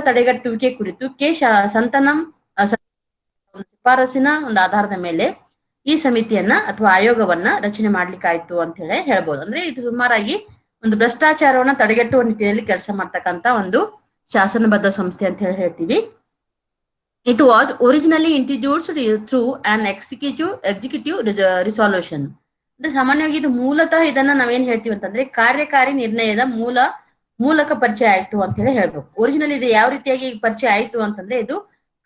ತಡೆಗಟ್ಟುವಿಕೆ ಕುರಿತು ಸಂತನಂ ಶಿಫಾರಸಿನ ಒಂದು ಆಧಾರದ ಮೇಲೆ ಈ ಸಮಿತಿಯನ್ನ ಅಥವಾ ಆಯೋಗವನ್ನ ರಚನೆ ಮಾಡ್ಲಿಕ್ಕಾಯ್ತು ಅಂತ ಹೇಳಿ ಹೇಳ್ಬೋದು. ಅಂದ್ರೆ ಇದು ಸುಮಾರಾಗಿ ಒಂದು ಭ್ರಷ್ಟಾಚಾರವನ್ನ ತಡೆಗಟ್ಟುವ ನಿಟ್ಟಿನಲ್ಲಿ ಕೆಲಸ ಮಾಡ್ತಕ್ಕಂತ ಒಂದು ಶಾಸನಬದ್ಧ ಸಂಸ್ಥೆ ಅಂತ ಹೇಳಿ ಹೇಳ್ತೀವಿ. It was originally introduced through an executive resolution. ಅಂದ್ರೆ ಸಾಮಾನ್ಯವಾಗಿ ಇದು ಮೂಲತಃ ಇದನ್ನ ನಾವೇನ್ ಹೇಳ್ತೀವಿ ಅಂತಂದ್ರೆ ಕಾರ್ಯಕಾರಿ ನಿರ್ಣಯದ ಮೂಲಕ ಪರಿಚಯ ಆಯ್ತು ಅಂತ ಹೇಳಿ ಹೇಳ್ಬೇಕು. ಒರಿಜಿನಲ್ ಇದು ಯಾವ ರೀತಿಯಾಗಿ ಪರಿಚಯ ಆಯ್ತು ಅಂತಂದ್ರೆ ಇದು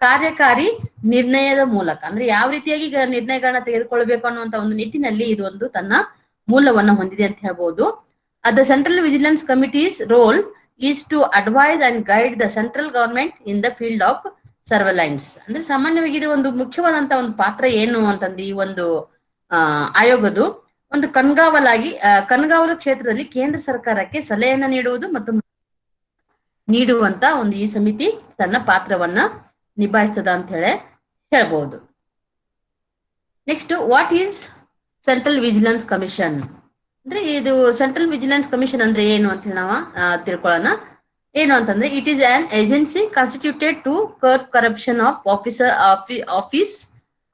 ಕಾರ್ಯಕಾರಿ ನಿರ್ಣಯದ ಮೂಲಕ, ಅಂದ್ರೆ ಯಾವ ರೀತಿಯಾಗಿ ನಿರ್ಣಯಗಳನ್ನ ತೆಗೆದುಕೊಳ್ಬೇಕು ಅನ್ನುವಂತ ಒಂದು ನಿಟ್ಟಿನಲ್ಲಿ ಇದು ಒಂದು ತನ್ನ ಮೂಲವನ್ನ ಹೊಂದಿದೆ ಅಂತ ಹೇಳ್ಬೋದು. The central vigilance committee's role is to advise and guide the central government in the field of surveillance. ಅಂದ್ರೆ ಸಾಮಾನ್ಯವಾಗಿ ಇದು ಒಂದು ಮುಖ್ಯವಾದಂತ ಒಂದು ಪಾತ್ರ ಏನು ಅಂತಂದ್ರೆ ಈ ಒಂದು ಆಯೋಗದು ಒಂದು ಕಣ್ಗಾವಲು ಕ್ಷೇತ್ರದಲ್ಲಿ ಕೇಂದ್ರ ಸರ್ಕಾರಕ್ಕೆ ಸಲಹೆಯನ್ನ ನೀಡುವುದು ಮತ್ತು ನೀಡುವಂತ ಒಂದು ಈ ಸಮಿತಿ ತನ್ನ ಪಾತ್ರವನ್ನ ನಿಭಾಯಿಸ್ತದ ಅಂತ ಹೇಳಿ ಹೇಳ್ಬಹುದು. Next, what is central vigilance commission? ಅಂದ್ರೆ ಇದು ಸೆಂಟ್ರಲ್ ವಿಜಿಲೆನ್ಸ್ ಕಮಿಷನ್ ಅಂದ್ರೆ ಏನು ಅಂತ ಹೇಳಿ ನಾವು ತಿಳ್ಕೊಳ್ಳೋಣ. ಏನು ಅಂತಂದ್ರೆ it is an agency constituted to curb corruption of office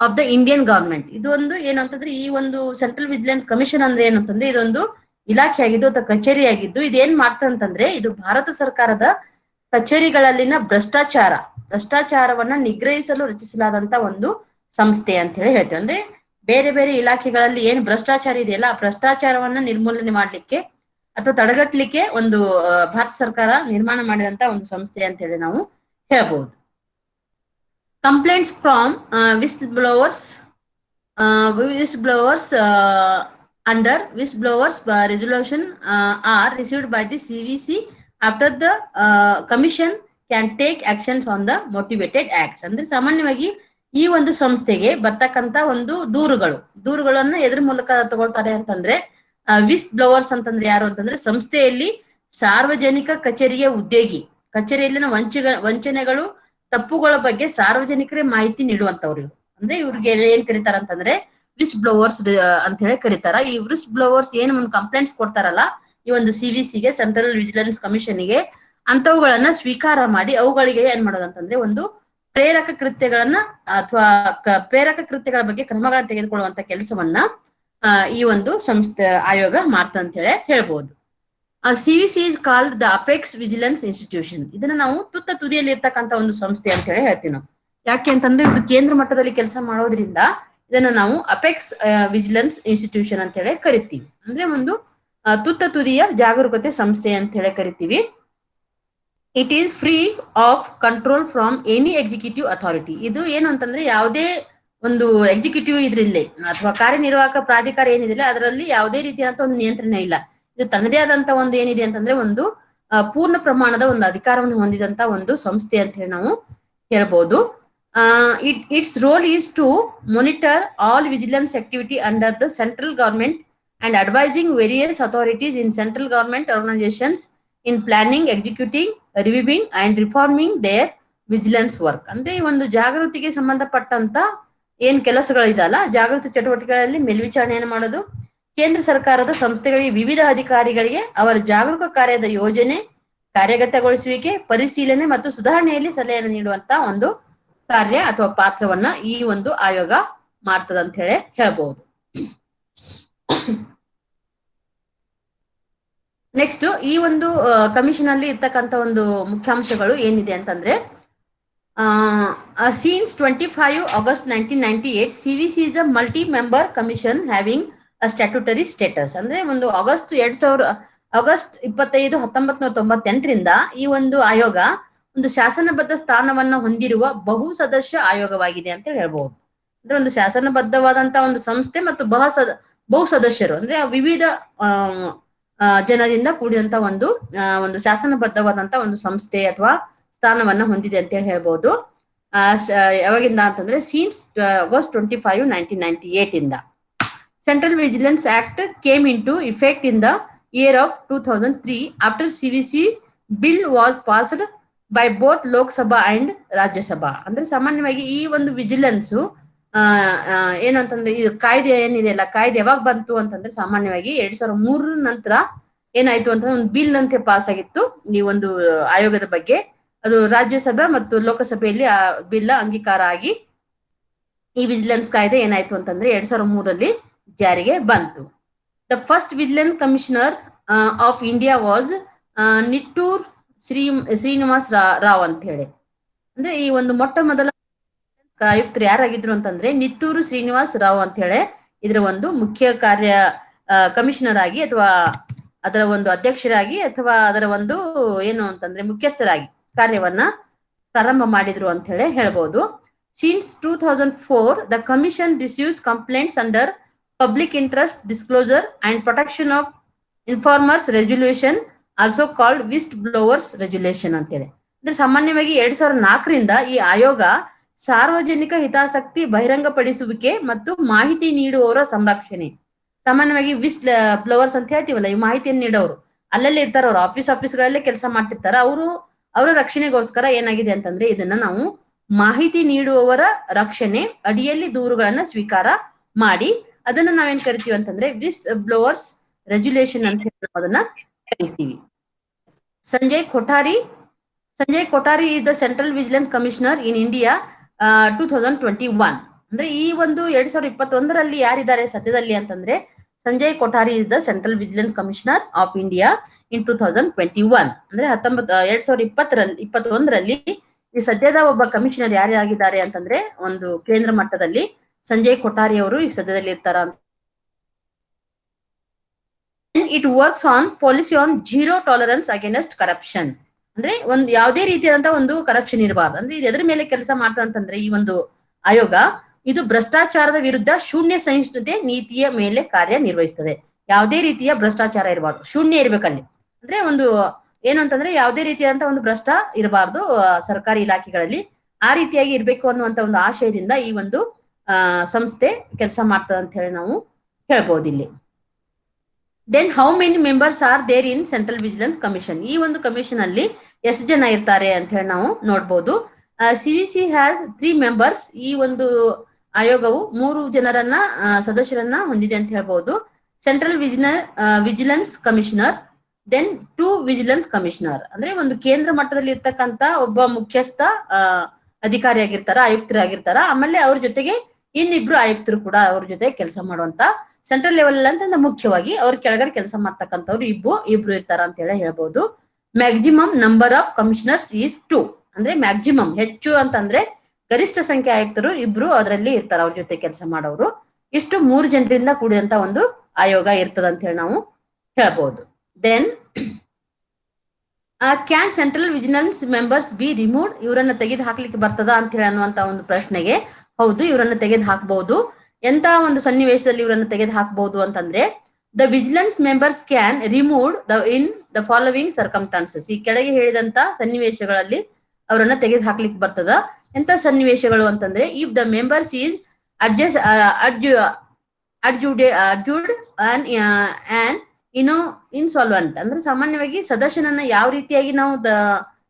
of the Indian government. ಇದು ಒಂದು ಏನು ಅಂತಂದ್ರೆ ಈ ಒಂದು ಸೆಂಟ್ರಲ್ ವಿಜಿಲೆನ್ಸ್ ಕಮಿಷನ್ ಅಂದ್ರೆ ಏನು ಅಂತಂದ್ರೆ ಇದೊಂದು ಇಲಾಖೆ ಆಗಿದ್ದು ಅಥವಾ ಕಚೇರಿ ಆಗಿದ್ದು ಇದೇನ್ ಮಾಡ್ತಂತಂದ್ರೆ ಇದು ಭಾರತ ಸರ್ಕಾರದ ಕಚೇರಿಗಳಲ್ಲಿನ ಭ್ರಷ್ಟಾಚಾರವನ್ನ ನಿಗ್ರಹಿಸಲು ರಚಿಸಲಾದಂತ ಒಂದು ಸಂಸ್ಥೆ ಅಂತ ಹೇಳಿ ಹೇಳ್ತೇವೆ. ಅಂದ್ರೆ ಬೇರೆ ಬೇರೆ ಇಲಾಖೆಗಳಲ್ಲಿ ಏನ್ ಭ್ರಷ್ಟಾಚಾರ ಇದೆಯಲ್ಲ ಆ ಭ್ರಷ್ಟಾಚಾರವನ್ನ ನಿರ್ಮೂಲನೆ ಮಾಡ್ಲಿಕ್ಕೆ ಅಥವಾ ತಡೆಗಟ್ಟಲಿಕ್ಕೆ ಒಂದು ಭಾರತ ಸರ್ಕಾರ ನಿರ್ಮಾಣ ಮಾಡಿದಂತ ಒಂದು ಸಂಸ್ಥೆ ಅಂತ ಹೇಳಿ ನಾವು ಹೇಳ್ಬಹುದು. Complaints from whistleblowers under whistleblowers resolution are received by the CVC after the commission can take actions on the motivated acts. ಅಂದ್ರೆ ಸಾಮಾನ್ಯವಾಗಿ ಈ ಒಂದು ಸಂಸ್ಥೆಗೆ ಬರ್ತಕ್ಕಂತ ಒಂದು ದೂರುಗಳನ್ನ ಎದ್ರ ಮೂಲಕ ತಗೊಳ್ತಾರೆ ಅಂತಂದ್ರೆ ವಿಸ್ಟ್ ಬ್ಲೋವರ್ಸ್ ಅಂತಂದ್ರೆ ಯಾರು ಅಂತಂದ್ರೆ ಸಂಸ್ಥೆಯಲ್ಲಿ ಸಾರ್ವಜನಿಕ ಕಚೇರಿಯಲ್ಲಿನ ವಂಚನೆಗಳು ತಪ್ಪುಗಳ ಬಗ್ಗೆ ಸಾರ್ವಜನಿಕರೇ ಮಾಹಿತಿ ನೀಡುವಂತವ್ರು. ಅಂದ್ರೆ ಇವ್ರಿಗೆ ಏನ್ ಕರೀತಾರ ಅಂತಂದ್ರೆ ವಿಸ್ಟ್ ಬ್ಲೋವರ್ಸ್ ಅಂತ ಹೇಳಿ ಕರೀತಾರ. ಈ ವಿಸ್ಟ್ ಬ್ಲೋವರ್ಸ್ ಏನ್ ಒಂದು ಕಂಪ್ಲೇಂಟ್ಸ್ ಕೊಡ್ತಾರಲ್ಲ ಈ ಒಂದು ಸಿವಿಸಿಗೆ, ಸೆಂಟ್ರಲ್ ವಿಜಿಲೆನ್ಸ್ ಕಮಿಷನ್ಗೆ, ಅಂತವುಗಳನ್ನ ಸ್ವೀಕಾರ ಮಾಡಿ ಅವುಗಳಿಗೆ ಏನ್ ಮಾಡೋದಂತಂದ್ರೆ ಒಂದು ಪ್ರೇರಕ ಕೃತ್ಯಗಳ ಬಗ್ಗೆ ಕ್ರಮಗಳನ್ನ ತೆಗೆದುಕೊಳ್ಳುವಂತ ಕೆಲಸವನ್ನ ಈ ಒಂದು ಸಂಸ್ಥೆ ಆಯೋಗ ಮಾಡ್ತಂತ ಹೇಳಿ ಹೇಳ್ಬಹುದು. CVC is called the apex vigilance institution. ಇದನ್ನ ನಾವು ತುತ್ತ ತುದಿಯಲ್ಲಿ ಇರ್ತಕ್ಕಂತ ಒಂದು ಸಂಸ್ಥೆ ಅಂತ ಹೇಳಿ ಹೇಳ್ತೀವಿ ನಾವು. ಯಾಕೆ ಅಂತಂದ್ರೆ ಇದು ಕೇಂದ್ರ ಮಟ್ಟದಲ್ಲಿ ಕೆಲಸ ಮಾಡೋದ್ರಿಂದ ಇದನ್ನ ನಾವು ಅಪೆಕ್ಸ್ ವಿಜಿಲೆನ್ಸ್ ಇನ್ಸ್ಟಿಟ್ಯೂಷನ್ ಅಂತ ಹೇಳಿ ಕರಿತೀವಿ. ಅಂದ್ರೆ ಒಂದು ತುತ್ತ ತುದಿಯ ಜಾಗರೂಕತೆ ಸಂಸ್ಥೆ ಅಂತ ಹೇಳಿ ಕರಿತೀವಿ. It is free of control from any executive authority. ಇದು ಏನು ಅಂತಂದ್ರೆ ಯಾವುದೇ ಒಂದು ಎಕ್ಸಿಕ್ಯೂಟಿವ್ ಇದ್ರಲ್ಲಿ ಅಥವಾ ಕಾರ್ಯನಿರ್ವಾಹಕ ಪ್ರಾಧಿಕಾರ ಏನಿದೆ ಅದರಲ್ಲಿ ಯಾವುದೇ ರೀತಿಯಾದಂತ ಒಂದು ನಿಯಂತ್ರಣ ಇಲ್ಲ. ಇದು ತನ್ನದೇ ಆದಂತ ಒಂದು ಏನಿದೆ ಅಂತಂದ್ರೆ ಒಂದು ಪೂರ್ಣ ಪ್ರಮಾಣದ ಒಂದು ಅಧಿಕಾರವನ್ನು ಹೊಂದಿದಂತ ಒಂದು ಸಂಸ್ಥೆ ಅಂತ ಹೇಳಿ ನಾವು ಹೇಳ್ಬೋದು. Its role is to monitor all vigilance activity under the central government and advising various authorities in central government organisations in planning, executing, reviewing and reforming their vigilance work. ಅಂದ್ರೆ ಈ ಒಂದು ಜಾಗೃತಿಗೆ ಸಂಬಂಧಪಟ್ಟಂತ ಏನ್ ಕೆಲಸಗಳಿದಲ್ಲ ಜಾಗೃತಿ ಚಟುವಟಿಕೆಗಳಲ್ಲಿ ಮೇಲ್ವಿಚಾರಣೆಯನ್ನು ಮಾಡೋದು, ಕೇಂದ್ರ ಸರ್ಕಾರದ ಸಂಸ್ಥೆಗಳಿಗೆ ವಿವಿಧ ಅಧಿಕಾರಿಗಳಿಗೆ ಅವರ ಜಾಗರೂಕ ಕಾರ್ಯದ ಯೋಜನೆ, ಕಾರ್ಯಗತಗೊಳಿಸುವಿಕೆ, ಪರಿಶೀಲನೆ ಮತ್ತು ಸುಧಾರಣೆಯಲ್ಲಿ ಸಲಹೆಯನ್ನು ನೀಡುವಂತ ಒಂದು ಕಾರ್ಯ ಅಥವಾ ಪಾತ್ರವನ್ನ ಈ ಒಂದು ಆಯೋಗ ಮಾಡ್ತದಂತ ಹೇಳಿ ಹೇಳ್ಬಹುದು. ನೆಕ್ಸ್ಟ್, ಈ ಒಂದು ಕಮಿಷನ್ ಅಲ್ಲಿ ಇರ್ತಕ್ಕಂಥ ಒಂದು ಮುಖ್ಯಾಂಶಗಳು ಏನಿದೆ ಅಂತಂದ್ರೆ since 25 August 1998 CVC is a multi-member commission having a statutory status. ಅಂದ್ರೆ ಒಂದು ಆಗಸ್ಟ್ 25 1998 ಈ ಒಂದು ಆಯೋಗ ಒಂದು ಶಾಸನಬದ್ಧ ಸ್ಥಾನವನ್ನ ಹೊಂದಿರುವ ಬಹು ಸದಸ್ಯ ಆಯೋಗವಾಗಿದೆ ಅಂತ ಹೇಳ್ಬಹುದು. ಅಂದ್ರೆ ಒಂದು ಶಾಸನಬದ್ಧವಾದಂತ ಒಂದು ಸಂಸ್ಥೆ ಮತ್ತು ಬಹು ಸದಸ್ಯರು ಅಂದ್ರೆ ವಿವಿಧ ಜನರಿಂದ ಕೂಡಿದಂತ ಒಂದು ಶಾಸನಬದ್ಧವಾದಂತ ಒಂದು ಸಂಸ್ಥೆ ಅಥವಾ ಸ್ಥಾನವನ್ನ ಹೊಂದಿದೆ ಅಂತ ಹೇಳಿ ಹೇಳ್ಬಹುದು. ಯಾವಾಗಿಂದ ಅಂತಂದ್ರೆ ಸಿನ್ಸ್ ಆಗಸ್ಟ್ 25 1998 ಇಂದ. Central vigilance act came in to effect in the year of 2003 after CVC bill was passed by both Lok Sabha and Rajya Sabha. ಅಂದ್ರೆ ಸಾಮಾನ್ಯವಾಗಿ ಈ ಒಂದು ವಿಜಿಲೆನ್ಸ್ ಏನಂತಂದ್ರೆ ಇದು ಕಾಯ್ದೆ ಏನಿದೆಯಲ್ಲ, ಕಾಯ್ದೆ ಯಾವಾಗ ಬಂತು ಅಂತಂದ್ರೆ ಸಾಮಾನ್ಯವಾಗಿ 2003 ನಂತರ ಏನಾಯ್ತು ಅಂತಂದ್ರೆ ಒಂದು ಬಿಲ್ ಅಂತೆ ಪಾಸ್ ಆಗಿತ್ತು ಈ ಒಂದು ಆಯೋಗದ ಬಗ್ಗೆ. ಅದು ರಾಜ್ಯಸಭೆ ಮತ್ತು ಲೋಕಸಭೆಯಲ್ಲಿ ಆ ಬಿಲ್ ಅಂಗೀಕಾರ ಆಗಿ ಈ ವಿಜಿಲೆನ್ಸ್ ಕಾಯ್ದೆ ಏನಾಯ್ತು ಅಂತಂದ್ರೆ 2003ರಲ್ಲಿ ಜಾರಿಗೆ ಬಂತು. The first vigilance commissioner of India was Nittur Srinivas Rao ಅಂತ ಹೇಳಿ. ಅಂದ್ರೆ ಈ ಒಂದು ಮೊಟ್ಟ ಮೊದಲ ಆಯುಕ್ತರು ಯಾರಾಗಿದ್ರು ಅಂತಂದ್ರೆ ನಿತ್ತೂರು ಶ್ರೀನಿವಾಸ್ ರಾವ್ ಅಂತ ಹೇಳಿ ಇದರ ಒಂದು ಮುಖ್ಯ ಕಾರ್ಯ ಕಮಿಷನರ್ ಆಗಿ ಅಥವಾ ಅದರ ಒಂದು ಅಧ್ಯಕ್ಷರಾಗಿ ಅಥವಾ ಅದರ ಒಂದು ಏನು ಅಂತಂದ್ರೆ ಮುಖ್ಯಸ್ಥರಾಗಿ ಕಾರ್ಯವನ್ನ ಪ್ರಾರಂಭ ಮಾಡಿದ್ರು ಅಂತ ಹೇಳಿ ಹೇಳ್ಬೋದು. Since 2004 the commission receives complaints under public interest disclosure and protection of informers resolution also called whistle blowers resolution ಅಂತೇಳಿ. ಅಂದ್ರೆ ಸಾಮಾನ್ಯವಾಗಿ 2004ರಿಂದ ಈ ಆಯೋಗ ಸಾರ್ವಜನಿಕ ಹಿತಾಸಕ್ತಿ ಬಹಿರಂಗಪಡಿಸುವಿಕೆ ಮತ್ತು ಮಾಹಿತಿ ನೀಡುವವರ ಸಂರಕ್ಷಣೆ, ಸಾಮಾನ್ಯವಾಗಿ ವಿಸ್ಟ್ ಬ್ಲೋವರ್ಸ್ ಅಂತ ಹೇಳ್ತೀವಲ್ಲ, ಈ ಮಾಹಿತಿಯನ್ನು ನೀಡೋರು ಅಲ್ಲಲ್ಲಿ ಇರ್ತಾರ, ಅವ್ರು ಆಫೀಸ್ಗಳಲ್ಲೇ ಕೆಲಸ ಮಾಡ್ತಿರ್ತಾರ, ಅವರ ರಕ್ಷಣೆಗೋಸ್ಕರ ಏನಾಗಿದೆ ಅಂತಂದ್ರೆ ಇದನ್ನ ನಾವು ಮಾಹಿತಿ ನೀಡುವವರ ರಕ್ಷಣೆ ಅಡಿಯಲ್ಲಿ ದೂರುಗಳನ್ನ ಸ್ವೀಕಾರ ಮಾಡಿ ಅದನ್ನ ನಾವೇನ್ ಕರಿತೀವಿ ಅಂತಂದ್ರೆ ವಿಸ್ಟ್ ಬ್ಲೋವರ್ಸ್ ರೆಜುಲೇಷನ್ ಅಂತ ಹೇಳಿ ಅದನ್ನ ಕರಿತೀವಿ. Sanjay Kothari is the Central Vigilance Commissioner in India 2021. ಅಂದ್ರೆ ಈ ಒಂದು 2021ರಲ್ಲಿ ಯಾರಿದ್ದಾರೆ ಸದ್ಯದಲ್ಲಿ ಅಂತಂದ್ರೆ Sanjay Kothari is the Central Vigilance Commissioner of India in 2021. ಅಂದ್ರೆ 2021ರಲ್ಲಿ ಈ ಸದ್ಯದ ಒಬ್ಬ ಕಮಿಷನರ್ ಯಾರಾಗಿದ್ದಾರೆ ಅಂತಂದ್ರೆ ಒಂದು ಕೇಂದ್ರ ಮಟ್ಟದಲ್ಲಿ ಸಂಜಯ್ ಕೊಠಾರಿ ಅವರು ಈ ಸದ್ಯದಲ್ಲಿ ಇರ್ತಾರ. It works on policy on zero tolerance against corruption. ಅಂದ್ರೆ ಒಂದು ಯಾವುದೇ ರೀತಿಯಾದಂತಹ ಒಂದು ಕರಪ್ಷನ್ ಇರಬಾರ್ದು. ಅಂದ್ರೆ ಇದು ಎದ್ರ ಮೇಲೆ ಕೆಲಸ ಮಾಡ್ತಾ ಅಂತಂದ್ರೆ ಈ ಒಂದು ಆಯೋಗ ಇದು ಭ್ರಷ್ಟಾಚಾರದ ವಿರುದ್ಧ ಶೂನ್ಯ ಸಹಿಷ್ಣುತೆ ನೀತಿಯ ಮೇಲೆ ಕಾರ್ಯ ನಿರ್ವಹಿಸ್ತದೆ. ಯಾವುದೇ ರೀತಿಯ ಭ್ರಷ್ಟಾಚಾರ ಇರಬಾರ್ದು, ಶೂನ್ಯ ಇರ್ಬೇಕಲ್ಲಿ. ಅಂದ್ರೆ ಒಂದು ಏನು ಅಂತಂದ್ರೆ ಯಾವುದೇ ರೀತಿಯಾದಂತಹ ಒಂದು ಭ್ರಷ್ಟ ಇರಬಾರ್ದು ಸರ್ಕಾರಿ ಇಲಾಖೆಗಳಲ್ಲಿ, ಆ ರೀತಿಯಾಗಿ ಇರ್ಬೇಕು ಅನ್ನುವಂತ ಒಂದು ಆಶಯದಿಂದ ಈ ಒಂದು ಸಂಸ್ಥೆ ಕೆಲಸ ಮಾಡ್ತದೆ ಅಂತ ಹೇಳಿ ನಾವು ಹೇಳ್ಬೋದು ಇಲ್ಲಿ. Then how many members are there in central vigilance commission? ಈ ಒಂದು ಕಮಿಷನ್ ಅಲ್ಲಿ ಎಷ್ಟು ಜನ ಇರ್ತಾರೆ ಅಂತ ಹೇಳಿ ನಾವು ನೋಡ್ಬೋದು. CVC has 3 members. ಈ ಒಂದು ಆಯೋಗವು 3 ಜನರನ್ನ ಸದಸ್ಯರನ್ನ ಹೊಂದಿದೆ ಅಂತ ಹೇಳ್ಬಹುದು. Central vigilance commissioner, then 2 vigilance commissioner. ಅಂದ್ರೆ ಒಂದು ಕೇಂದ್ರ ಮಟ್ಟದಲ್ಲಿ ಇರ್ತಕ್ಕಂತ ಒಬ್ಬ ಮುಖ್ಯಸ್ಥ ಅಧಿಕಾರಿಯಾಗಿರ್ತಾರ, ಆಯುಕ್ತರಾಗಿರ್ತಾರ. ಆಮೇಲೆ ಅವ್ರ ಜೊತೆಗೆ ಇನ್ನಿಬ್ರು ಆಯುಕ್ತರು ಕೂಡ ಅವ್ರ ಜೊತೆ ಕೆಲಸ ಮಾಡುವಂತ ಸೆಂಟ್ರಲ್ ಲೆವೆಲ್ ಅಂತಂದ್ರೆ ಮುಖ್ಯವಾಗಿ ಅವ್ರ ಕೆಳಗಡೆ ಕೆಲಸ ಮಾಡ್ತಕ್ಕಂಥವ್ರು ಇಬ್ರು ಇರ್ತಾರ ಅಂತ ಹೇಳಿ ಹೇಳ್ಬಹುದು. Maximum number of commissioners is 2. ಅಂದ್ರೆ ಮ್ಯಾಕ್ಸಿಮಮ್ ಹೆಚ್ಚು ಅಂತಂದ್ರೆ ಗರಿಷ್ಠ ಸಂಖ್ಯೆ ಆಯುಕ್ತರು ಇಬ್ರು ಅದರಲ್ಲಿ ಇರ್ತಾರ, ಅವ್ರ ಜೊತೆ ಕೆಲಸ ಮಾಡೋರು. ಇಷ್ಟು 3 ಜನರಿಂದ ಕೂಡಿದಂತ ಒಂದು ಆಯೋಗ ಇರ್ತದ ಅಂತ ಹೇಳಿ ನಾವು ಹೇಳ್ಬಹುದು. Then can central vigilance members be removed? ಇವರನ್ನ ತೆಗೆದು ಹಾಕ್ಲಿಕ್ಕೆ ಬರ್ತದ ಅಂತ ಹೇಳಿ ಅನ್ನುವಂತ ಒಂದು ಪ್ರಶ್ನೆಗೆ ಹೌದು, ಇವರನ್ನ ತೆಗೆದು ಹಾಕಬಹುದು. ಎಂತ ಒಂದು ಸನ್ನಿವೇಶದಲ್ಲಿ ಇವರನ್ನು ತೆಗೆದು ಹಾಕಬಹುದು ಅಂತಂದ್ರೆ the vigilance members can remove in the following circumstances. ಈ ಕೆಳಗೆ ಹೇಳಿದಂತ ಸನ್ನಿವೇಶಗಳಲ್ಲಿ ಅವರನ್ನ ತೆಗೆದು ಹಾಕ್ಲಿಕ್ಕೆ ಬರ್ತದ. ಎಂತ ಸನ್ನಿವೇಶಗಳು ಅಂತಂದ್ರೆ if the members is adjudged and insolvent. ಅಂದ್ರೆ ಸಾಮಾನ್ಯವಾಗಿ ಸದಸ್ಯನನ್ನ ಯಾವ ರೀತಿಯಾಗಿ ನಾವು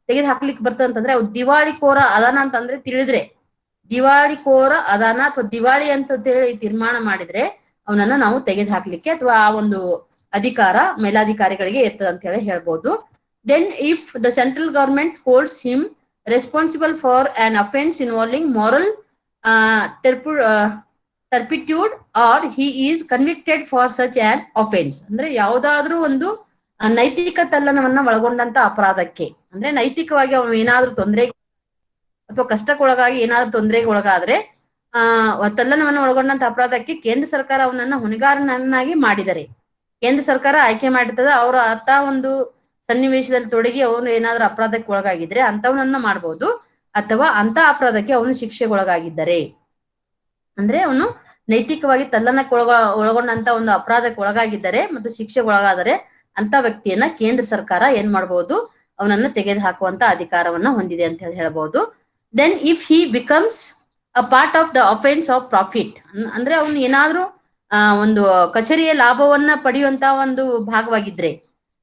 ತೆಗೆದು ಹಾಕ್ಲಿಕ್ಕೆ ಬರ್ತದೆ ಅಂತಂದ್ರೆ ಅವ್ ದಿವಾಳಿಕೋರ ಅದಾನ ಅಂತಂದ್ರೆ ತಿಳಿದ್ರೆ, ದಿವಾಳಿಕೋರ ಅದಾನ ಅಥವಾ ದಿವಾಳಿ ಅಂತ ಹೇಳಿ ತೀರ್ಮಾನ ಮಾಡಿದ್ರೆ ಅವನನ್ನ ನಾವು ತೆಗೆದು ಹಾಕ್ಲಿಕ್ಕೆ ಅಥವಾ ಆ ಒಂದು ಅಧಿಕಾರ ಮೇಲಾಧಿಕಾರಿಗಳಿಗೆ ಇರ್ತದೆ ಅಂತ ಹೇಳಿ ಹೇಳ್ಬೋದು. Then if the central government holds him responsible for an offence involving moral turpitude or he is convicted for such an offence. ಅಂದ್ರೆ ಯಾವುದಾದ್ರೂ ಒಂದು ನೈತಿಕ ತಲ್ಲಣವನ್ನ ಒಳಗೊಂಡಂತ ಅಪರಾಧಕ್ಕೆ, ಅಂದ್ರೆ ನೈತಿಕವಾಗಿ ಅವನು ಏನಾದ್ರೂ ತೊಂದರೆ ಅಥವಾ ಕಷ್ಟಕ್ಕೊಳಗಾಗಿ ಏನಾದ್ರೂ ತೊಂದರೆಗೆ ಒಳಗಾದ್ರೆ ತಲ್ಲಣವನ್ನು ಒಳಗೊಂಡಂತ ಅಪರಾಧಕ್ಕೆ ಕೇಂದ್ರ ಸರ್ಕಾರ ಅವನನ್ನ ಹೊಣೆಗಾರನನ್ನಾಗಿ ಮಾಡಿದರೆ, ಕೇಂದ್ರ ಸರ್ಕಾರ ಆಯ್ಕೆ ಮಾಡಿರ್ತದ, ಅವರ ಅಂತ ಒಂದು ಸನ್ನಿವೇಶದಲ್ಲಿ ತೊಡಗಿ ಅವನು ಏನಾದ್ರೂ ಅಪರಾಧಕ್ಕೆ ಒಳಗಾಗಿದ್ರೆ ಅಂತವನನ್ನ ಮಾಡ್ಬೋದು. ಅಥವಾ ಅಂತ ಅಪರಾಧಕ್ಕೆ ಅವನು ಶಿಕ್ಷೆಗೆ ಒಳಗಾಗಿದ್ದರೆ, ಅಂದ್ರೆ ಅವನು ನೈತಿಕವಾಗಿ ತಲ್ಲಣಕ್ಕೆ ಒಳಗೊಂಡಂತ ಒಂದು ಅಪರಾಧಕ್ಕೆ ಒಳಗಾಗಿದ್ದರೆ ಮತ್ತು ಶಿಕ್ಷೆಗೆ ಒಳಗಾದರೆ ಅಂತ ವ್ಯಕ್ತಿಯನ್ನ ಕೇಂದ್ರ ಸರ್ಕಾರ ಏನ್ ಮಾಡ್ಬೋದು, ಅವನನ್ನ ತೆಗೆದು ಹಾಕುವಂತ ಅಧಿಕಾರವನ್ನ ಹೊಂದಿದೆ ಅಂತ ಹೇಳಿ ಹೇಳ್ಬಹುದು. Then if he becomes a part of the offence of profit, ಅಂದ್ರೆ ಅವನು ಏನಾದ್ರೂ ಒಂದು ಕಚೇರಿಯ ಲಾಭವನ್ನ ಪಡೆಯುವಂತ ಒಂದು ಭಾಗವಾಗಿದ್ರೆ,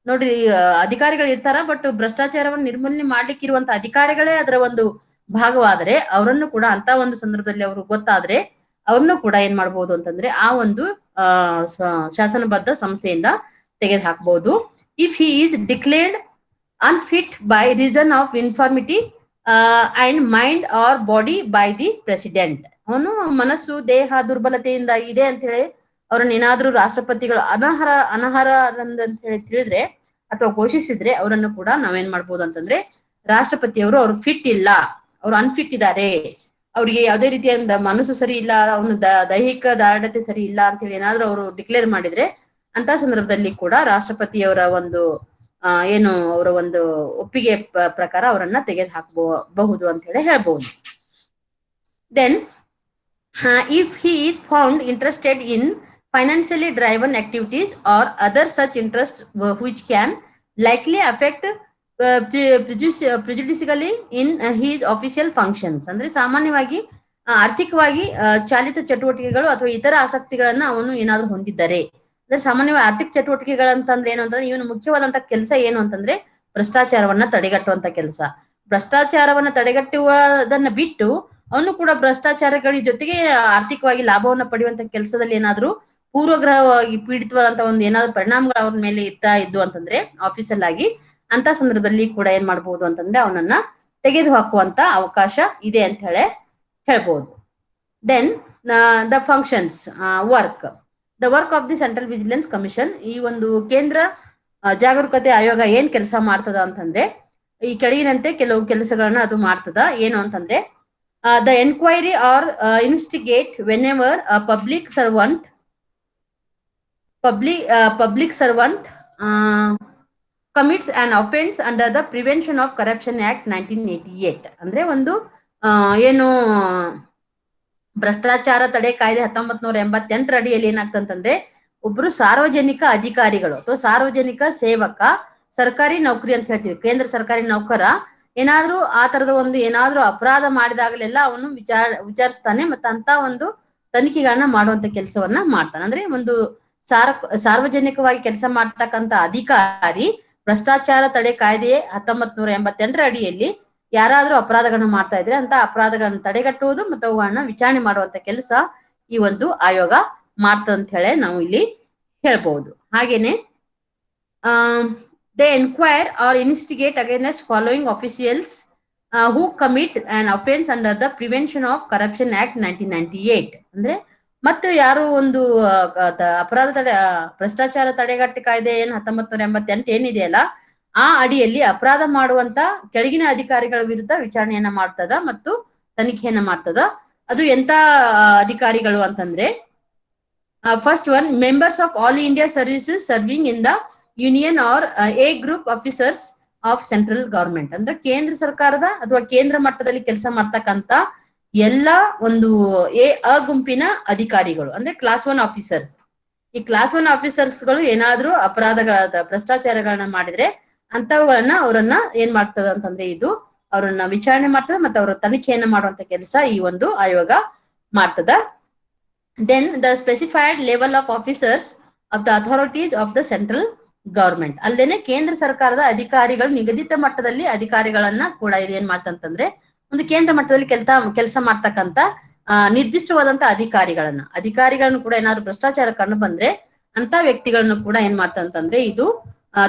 ನೋಡ್ರಿ ಅಧಿಕಾರಿಗಳು ಇರ್ತಾರ, ಬಟ್ ಭ್ರಷ್ಟಾಚಾರವನ್ನು ನಿರ್ಮೂಲನೆ ಮಾಡ್ಲಿಕ್ಕೆ ಇರುವಂತ ಅಧಿಕಾರಿಗಳೇ ಅದರ ಒಂದು ಭಾಗವಾದರೆ ಅವರನ್ನು ಕೂಡ ಅಂತ ಒಂದು ಸಂದರ್ಭದಲ್ಲಿ ಅವರು ಗೊತ್ತಾದ್ರೆ ಅವ್ರನ್ನು ಕೂಡ ಏನ್ ಮಾಡ್ಬೋದು ಅಂತಂದ್ರೆ ಆ ಒಂದು ಶಾಸನಬದ್ಧ ಸಂಸ್ಥೆಯಿಂದ ತೆಗೆದು ಹಾಕ್ಬಹುದು. If he is declared unfit by reason of infirmity and mind or body by the president. ಅವನು ಮನಸ್ಸು ದೇಹ ದುರ್ಬಲತೆಯಿಂದ ಇದೆ ಅಂತ ಹೇಳಿ ಅವ್ರನ್ನ ಏನಾದ್ರೂ ರಾಷ್ಟ್ರಪತಿಗಳು ಅನರ್ಹ ಅಂತ ಹೇಳಿ ತಿಳಿದ್ರೆ ಅಥವಾ ಘೋಷಿಸಿದ್ರೆ ಅವರನ್ನು ಕೂಡ ನಾವೇನ್ ಮಾಡ್ಬೋದು ಅಂತಂದ್ರೆ ರಾಷ್ಟ್ರಪತಿಯವರು ಅವ್ರು ಫಿಟ್ ಇಲ್ಲ, ಅವ್ರು ಅನ್ಫಿಟ್ ಇದ್ದಾರೆ, ಅವ್ರಿಗೆ ಯಾವುದೇ ರೀತಿಯಿಂದ ಮನಸ್ಸು ಸರಿ ಇಲ್ಲ, ಅವನು ದೈಹಿಕ ದಾರ್ಢ್ಯತೆ ಸರಿ ಇಲ್ಲ ಅಂತ ಹೇಳಿ ಏನಾದ್ರೂ ಅವರು ಡಿಕ್ಲೇರ್ ಮಾಡಿದ್ರೆ ಅಂತ ಸಂದರ್ಭದಲ್ಲಿ ಕೂಡ ರಾಷ್ಟ್ರಪತಿಯವರ ಒಂದು ಏನು ಅವರ ಒಂದು ಒಪ್ಪಿಗೆ ಪ್ರಕಾರ ಅವರನ್ನ ತೆಗೆದು ಹಾಕಬಹುದು ಅಂತ ಹೇಳಿ ಹೇಳ್ಬಹುದು. Then if he is found interested in financially driven activities or other such interests which can likely affect prejudicially in his official functions. ಅಂದ್ರೆ ಸಾಮಾನ್ಯವಾಗಿ ಆರ್ಥಿಕವಾಗಿ ಚಾಲಿತ ಚಟುವಟಿಕೆಗಳು ಅಥವಾ ಇತರ ಆಸಕ್ತಿಗಳನ್ನ ಅವನು ಏನಾದ್ರೂ ಹೊಂದಿದ್ದರೆ, ಅಂದ್ರೆ ಸಾಮಾನ್ಯವಾಗಿ ಆರ್ಥಿಕ ಚಟುವಟಿಕೆಗಳಂತಂದ್ರೆ ಏನು ಅಂತಂದ್ರೆ ಇವನು ಮುಖ್ಯವಾದಂತ ಕೆಲಸ ಏನು ಅಂತಂದ್ರೆ ಭ್ರಷ್ಟಾಚಾರವನ್ನ ತಡೆಗಟ್ಟುವಂತ ಕೆಲಸ. ಭ್ರಷ್ಟಾಚಾರವನ್ನ ತಡೆಗಟ್ಟುವುದನ್ನ ಬಿಟ್ಟು ಅವನು ಕೂಡ ಭ್ರಷ್ಟಾಚಾರಗಳ ಜೊತೆಗೆ ಆರ್ಥಿಕವಾಗಿ ಲಾಭವನ್ನ ಪಡೆಯುವಂತ ಕೆಲಸದಲ್ಲಿ ಏನಾದ್ರೂ ಪೂರ್ವಗ್ರಹವಾಗಿ ಪೀಡಿತವಾದಂತ ಒಂದು ಏನಾದ್ರು ಪರಿಣಾಮಗಳು ಅವ್ರ ಮೇಲೆ ಇದ್ದು ಅಂತಂದ್ರೆ ಆಫೀಸಲ್ ಆಗಿ ಅಂತ ಸಂದರ್ಭದಲ್ಲಿ ಕೂಡ ಏನ್ ಮಾಡ್ಬೋದು ಅಂತಂದ್ರೆ ಅವನನ್ನ ತೆಗೆದು ಹಾಕುವಂತ ಅವಕಾಶ ಇದೆ ಅಂತ ಹೇಳ್ಬಹುದು. Then the functions the work of the central vigilance commission. ಈ ಒಂದು ಕೇಂದ್ರ ಜಾಗರೂಕತೆ ಆಯೋಗ ಏನ್ ಕೆಲಸ ಮಾಡ್ತದ ಅಂತಂದ್ರೆ ಈ ಕೆಳಗಿನಂತೆ ಕೆಲವು ಕೆಲಸಗಳನ್ನ ಅದು ಮಾಡ್ತದ. ಏನು ಅಂತಂದ್ರೆ the enquiry or investigate whenever a public servant commits an offense under the Prevention of Corruption Act 1988. ಅಂದ್ರೆ ಒಂದು ಏನು ಭ್ರಷ್ಟಾಚಾರ ತಡೆ ಕಾಯ್ದೆ 1988 ಅಡಿಯಲ್ಲಿ ಏನಾಗ್ತಂತಂದ್ರೆ ಒಬ್ರು ಸಾರ್ವಜನಿಕ ಅಧಿಕಾರಿಗಳು ಅಥವಾ ಸಾರ್ವಜನಿಕ ಸೇವಕ, ಸರ್ಕಾರಿ ನೌಕರಿ ಅಂತ ಹೇಳ್ತೀವಿ, ಕೇಂದ್ರ ಸರ್ಕಾರಿ ನೌಕರ ಏನಾದ್ರೂ ಆ ತರದ ಒಂದು ಏನಾದ್ರೂ ಅಪರಾಧ ಮಾಡಿದಾಗಲೆಲ್ಲ ಅವನು ವಿಚಾರಿಸ್ತಾನೆ ಮತ್ತೆ ಅಂತ ಒಂದು ತನಿಖೆಗಳನ್ನ ಮಾಡುವಂತ ಕೆಲಸವನ್ನ ಮಾಡ್ತಾನೆ. ಅಂದ್ರೆ ಒಂದು ಸಾರ್ವಜನಿಕವಾಗಿ ಕೆಲಸ ಮಾಡ್ತಕ್ಕಂತ ಅಧಿಕಾರಿ ಭ್ರಷ್ಟಾಚಾರ ತಡೆ ಕಾಯ್ದೆ 1988 ಅಡಿಯಲ್ಲಿ ಯಾರಾದ್ರೂ ಅಪರಾಧಗಳನ್ನ ಮಾಡ್ತಾ ಇದ್ರೆ ಅಂತ ಅಪರಾಧಗಳನ್ನ ತಡೆಗಟ್ಟುವುದು ಮತ್ತು ಅವುಗಳನ್ನ ವಿಚಾರಣೆ ಮಾಡುವಂತ ಕೆಲಸ ಈ ಒಂದು ಆಯೋಗ ಮಾಡ್ತದ ಅಂತ ಹೇಳಿ ನಾವು ಇಲ್ಲಿ ಹೇಳ್ಬಹುದು. ಹಾಗೇನೆ they enquire or investigate against following officials who commit an offense under the Prevention of Corruption Act 1998. ಅಂದ್ರೆ ಮತ್ತು ಯಾರು ಒಂದು ಅಪರಾಧ ತಡೆ ಭ್ರಷ್ಟಾಚಾರ ತಡೆಗಟ್ಟೆ ಕಾಯ್ದೆ ಏನ್ 1988 ಏನಿದೆಯಲ್ಲ ಆ ಅಡಿಯಲ್ಲಿ ಅಪರಾಧ ಮಾಡುವಂತ ಕೆಳಗಿನ ಅಧಿಕಾರಿಗಳ ವಿರುದ್ಧ ವಿಚಾರಣೆಯನ್ನ ಮಾಡ್ತದ ಮತ್ತು ತನಿಖೆಯನ್ನ ಮಾಡ್ತದ. ಅದು ಎಂತ ಅಧಿಕಾರಿಗಳು ಅಂತಂದ್ರೆ first one, members of all India services serving in the union or A group officers of central government. ಅಂದ್ರೆ ಕೇಂದ್ರ ಸರ್ಕಾರದ ಅಥವಾ ಕೇಂದ್ರ ಮಟ್ಟದಲ್ಲಿ ಕೆಲಸ ಮಾಡ್ತಕ್ಕಂತ ಎಲ್ಲ ಒಂದು ಅ ಗುಂಪಿನ ಅಧಿಕಾರಿಗಳು ಅಂದ್ರೆ ಕ್ಲಾಸ್ 1 ಆಫೀಸರ್ಸ್. ಈ ಕ್ಲಾಸ್ 1 ಆಫೀಸರ್ಸ್ ಗಳು ಏನಾದ್ರೂ ಅಪರಾಧಗಳಾದ ಭ್ರಷ್ಟಾಚಾರಗಳನ್ನ ಮಾಡಿದ್ರೆ ಅಂತವುಗಳನ್ನ ಅವರನ್ನ ಏನ್ ಮಾಡ್ತದ ಅಂತಂದ್ರೆ ಇದು ಅವರನ್ನ ವಿಚಾರಣೆ ಮಾಡ್ತದ ಮತ್ತೆ ಅವರ ತನಿಖೆಯನ್ನ ಮಾಡುವಂತ ಕೆಲಸ ಈ ಒಂದು ಆಯೋಗ ಮಾಡ್ತದ. Then the specified level of officers of the authorities of the central government. ಅಲ್ಲದೇನೆ ಕೇಂದ್ರ ಸರ್ಕಾರದ ಅಧಿಕಾರಿಗಳು ನಿಗದಿತ ಮಟ್ಟದಲ್ಲಿ ಅಧಿಕಾರಿಗಳನ್ನ ಕೂಡ ಇದೇನ್ ಮಾಡ್ತಂತಂದ್ರೆ ಒಂದು ಕೇಂದ್ರ ಮಟ್ಟದಲ್ಲಿ ಕೆಲಸ ಮಾಡ್ತಕ್ಕಂತ ನಿರ್ದಿಷ್ಟವಾದಂತ ಅಧಿಕಾರಿಗಳನ್ನು ಕೂಡ ಏನಾದ್ರು ಭ್ರಷ್ಟಾಚಾರ ಕಂಡು ಬಂದ್ರೆ ಅಂತ ವ್ಯಕ್ತಿಗಳನ್ನು ಕೂಡ ಏನ್ ಮಾಡ್ತಂತಂದ್ರೆ ಇದು